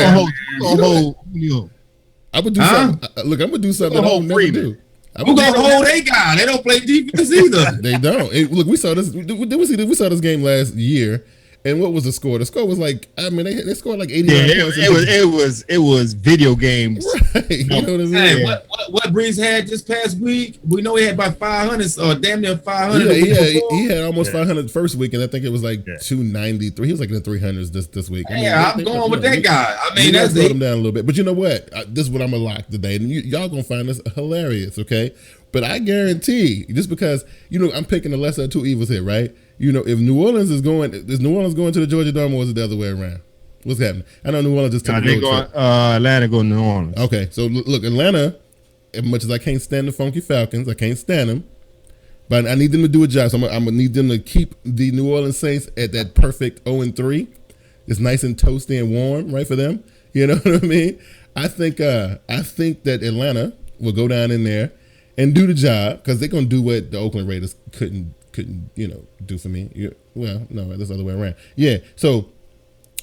I would do something. Look, I'm gonna do something that I would never do. Who gonna hold a guy? They don't play defense either. They don't. Look, we saw this. We saw this game last year. And what was the score? The score was like, they scored like 89 points. It was video games. Right. You know what I mean? Hey, what Breeze had this past week? We know he had about 500 or damn near 500. He had almost 500 first week, and I think it was like 293. He was like in the 300s this week. I'm going with that guy. I mean, that's slowed him down a little bit. But you know what? This is what I'm gonna lock today, and y'all gonna find this hilarious, okay? But I guarantee, just because I'm picking the lesser of two evils here, right? If New Orleans is going to the Georgia Dome, or is it the other way around? What's happening? I know New Orleans just took Atlanta going to New Orleans. Okay, so look, Atlanta, as much as I can't stand the Funky Falcons, I can't stand them, but I need them to do a job. So I'm gonna need them to keep the New Orleans Saints at that perfect 0-3. It's nice and toasty and warm, right, for them. You know what I mean? I think that Atlanta will go down in there and do the job because they're gonna do what the Oakland Raiders couldn't do for me. Well, no, that's the other way around. Yeah, so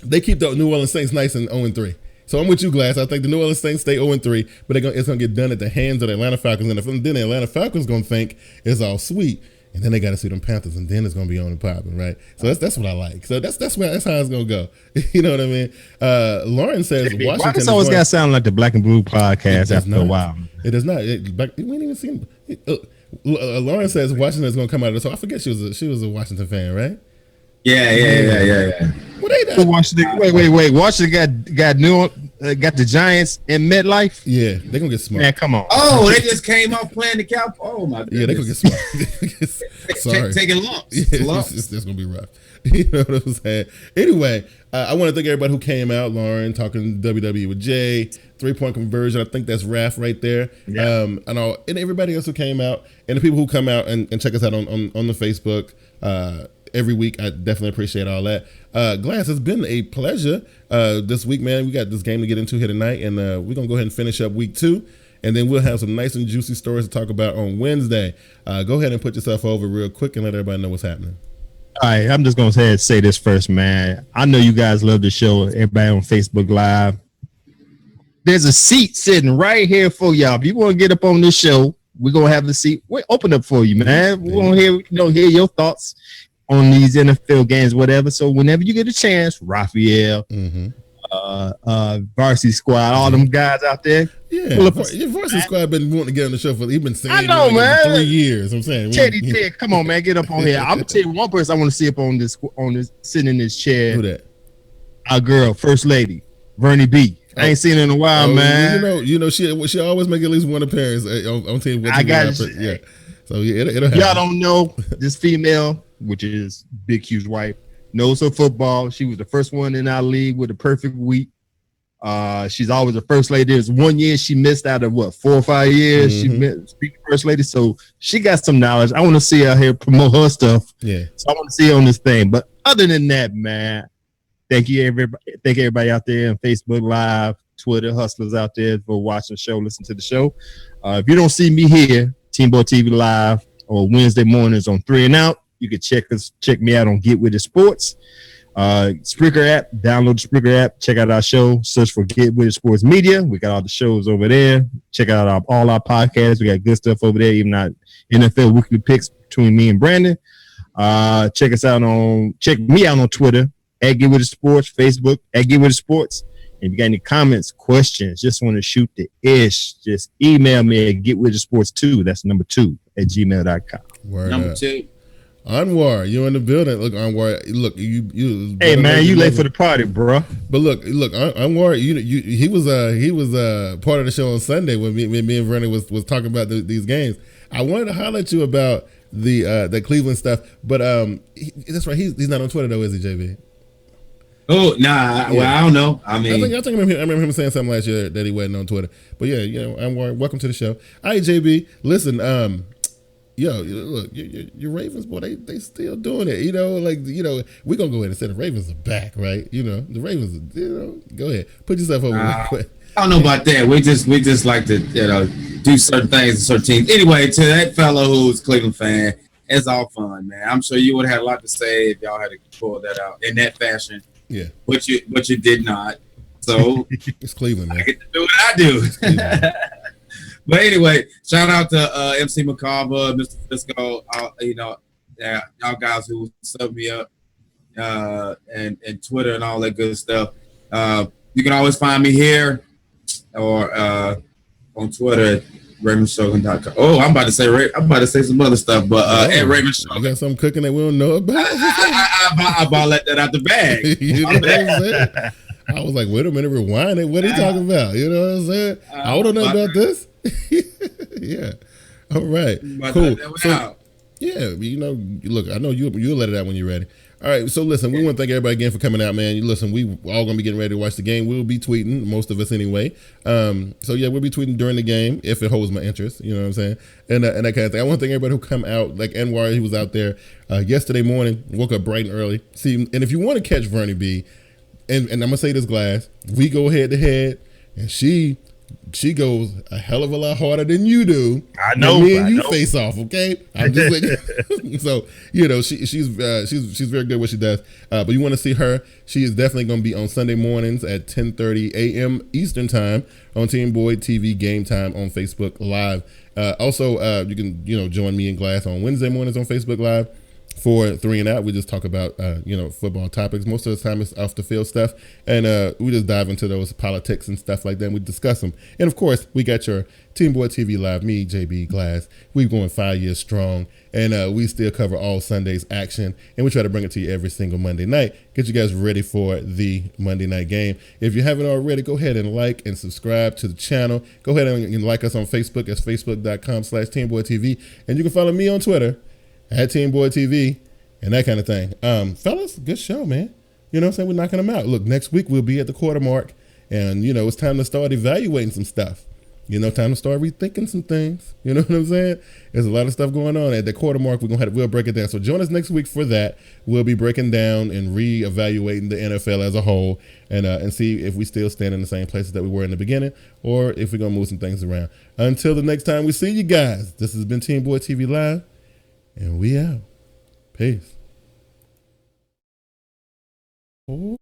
they keep the New Orleans Saints nice and 0-3. So I'm with you, Glass. I think the New Orleans Saints stay 0-3, but it's gonna get done at the hands of the Atlanta Falcons, and then the Atlanta Falcons gonna think it's all sweet. And then they got to see them Panthers, and then it's gonna be on and popping, right? So that's what I like. So that's how it's gonna go. You know what I mean? Lauren says Washington. Why does always gotta sound like the Black and Blue podcast after a while? It does not. We ain't even seen. Lauren says Washington is gonna come out of this. So I forget she was a Washington fan, right? Yeah. Well, they Washington. Wait. Washington got the Giants in MetLife. Yeah, they gonna get smart. Man, come on. Oh, they just came off playing the Cowboys. Oh my goodness. Yeah, they gonna get smart. Sorry, taking lumps. Yeah, it's gonna be rough. You know what I'm saying? Anyway, I want to thank everybody who came out. Lauren talking WWE with Jay, 3-point conversion. I think that's Raph right there. Yeah. And everybody else who came out, and the people who come out and check us out on the Facebook every week. I definitely appreciate all that. Glass, it's been a pleasure this week, man. We got this game to get into here tonight, and we're gonna go ahead and finish up week 2. And then we'll have some nice and juicy stories to talk about on Wednesday. Go ahead and put yourself over real quick and let everybody know what's happening. All right, I'm just going to say this first, man. I know you guys love the show. Everybody on Facebook Live. There's a seat sitting right here for y'all. If you want to get up on this show, we're going to have the seat. We're open up for you, man. We're going to hear your thoughts on these NFL games, whatever. So whenever you get a chance, Raphael, Varsity Squad, all them guys out there. Yeah, your Varsity Squad been wanting to get on the show for. He's been saying I know, man. For 3 years. I'm saying, Ted, come on, man, get up on here. I'm gonna tell you one person I want to see up on this sitting in this chair. Who that? Our girl, First Lady, Vernie B. I ain't seen her in a while, man. You know, she always make at least one appearance on TV. I got it. Yeah. So yeah, it'll happen. Y'all don't know this female, which is Big Q's wife, knows her football. She was the first one in our league with a perfect week. She's always a first lady. There's 1 year she missed out of 4 or 5 years. She missed being first lady, so she got some knowledge. I want to see her here promote her stuff. Yeah. So I want to see her on this thing. But other than that, man, thank you everybody. Thank everybody out there on Facebook Live, Twitter, hustlers out there for watching the show, listen to the show. If you don't see me here, TeamBoydTV Live or Wednesday mornings on 3 and Out, you can check me out on Get With It Sports. Spreaker app, download the Spreaker app, check out our show, search for Get With It Sports Media. We got all the shows over there. Check out all our podcasts. We got good stuff over there, even our NFL weekly picks between me and Brandon. Check me out on Twitter at Get With It Sports, Facebook at Get With It Sports. And if you got any comments, questions, just want to shoot the ish, just email me at getwithitsports2. That's number 2 at gmail.com. Word Number up. 2. Anwar, you in the building. Look, Anwar, look, you. Hey man, you late for the party, bro. But look, Anwar, he was part of the show on Sunday when me and Vernon was talking about these games. I wanted to holler at you about the Cleveland stuff, but that's right. He's not on Twitter though, is he, JB? Oh nah, well I don't know. I mean, I remember him saying something last year that he wasn't on Twitter. But yeah, Anwar, welcome to the show. All right, JB, listen, look, your Ravens, boy, they still doing it. We're going to go ahead and say the Ravens are back, right? The Ravens, go ahead. Put yourself over real quick. I don't know about that. We just like to, do certain things to certain teams. Anyway, to that fellow who's a Cleveland fan, it's all fun, man. I'm sure you would have had a lot to say if y'all had to pull that out in that fashion. Yeah. But you did not. So it's Cleveland, man. I get to do what I do. But anyway, shout out to MC McCarver, Mr. Fisco, y'all guys who subbed me up, and Twitter and all that good stuff. You can always find me here or on Twitter at RavenShogun.com. Oh, I'm about to say some other stuff, but at RavenShogun. You got something cooking that we don't know about? I about to let that out the bag. You know what I'm saying? I was like, wait a minute, rewind it. What are you talking about? You know what I'm saying? I don't know about this. Yeah. All right. Cool. So, yeah, look, I know you'll let it out when you're ready. All right, so listen, we want to thank everybody again for coming out, man. Listen, we all gonna be getting ready to watch the game. We'll be tweeting, most of us anyway. So yeah, we'll be tweeting during the game if it holds my interest. You know what I'm saying? And that kind of thing. I want to thank everybody who come out. Like Anwar, he was out there yesterday morning, woke up bright and early. See, and if you want to catch Vernie B, and I'm gonna say this, Glass, we go head to head, and she she goes a hell of a lot harder than you do. I know. Me and you face off, okay? I'm just like, so she's very good at what she does. But you want to see her? She is definitely going to be on Sunday mornings at 10:30 a.m. Eastern time on Team Boyd TV Game Time on Facebook Live. Also, you can join me and Glass on Wednesday mornings on Facebook Live. For 3 and Out, we just talk about football topics. Most of the time it's off the field stuff, and we just dive into those politics and stuff like that, and we discuss them. And of course, we got your Team Boyd TV Live, me, JB, Glass. We're going 5 years strong, and we still cover all Sundays action, and we try to bring it to you every single Monday night. Get you guys ready for the Monday night game. If you haven't already, go ahead and like and subscribe to the channel. Go ahead and like us on Facebook. It's facebook.com/TeamBoydTV, and you can follow me on Twitter at TeamBoydTV and that kind of thing. Fellas, good show, man. You know what I'm saying? We're knocking them out. Look, next week we'll be at the quarter mark, and it's time to start evaluating some stuff. Time to start rethinking some things. You know what I'm saying? There's a lot of stuff going on at the quarter mark. We'll break it down. So join us next week for that. We'll be breaking down and reevaluating the NFL as a whole, and see if we still stand in the same places that we were in the beginning, or if we're gonna move some things around. Until the next time we see you guys, this has been Team Boyd TV Live. And we out. Peace. Oh.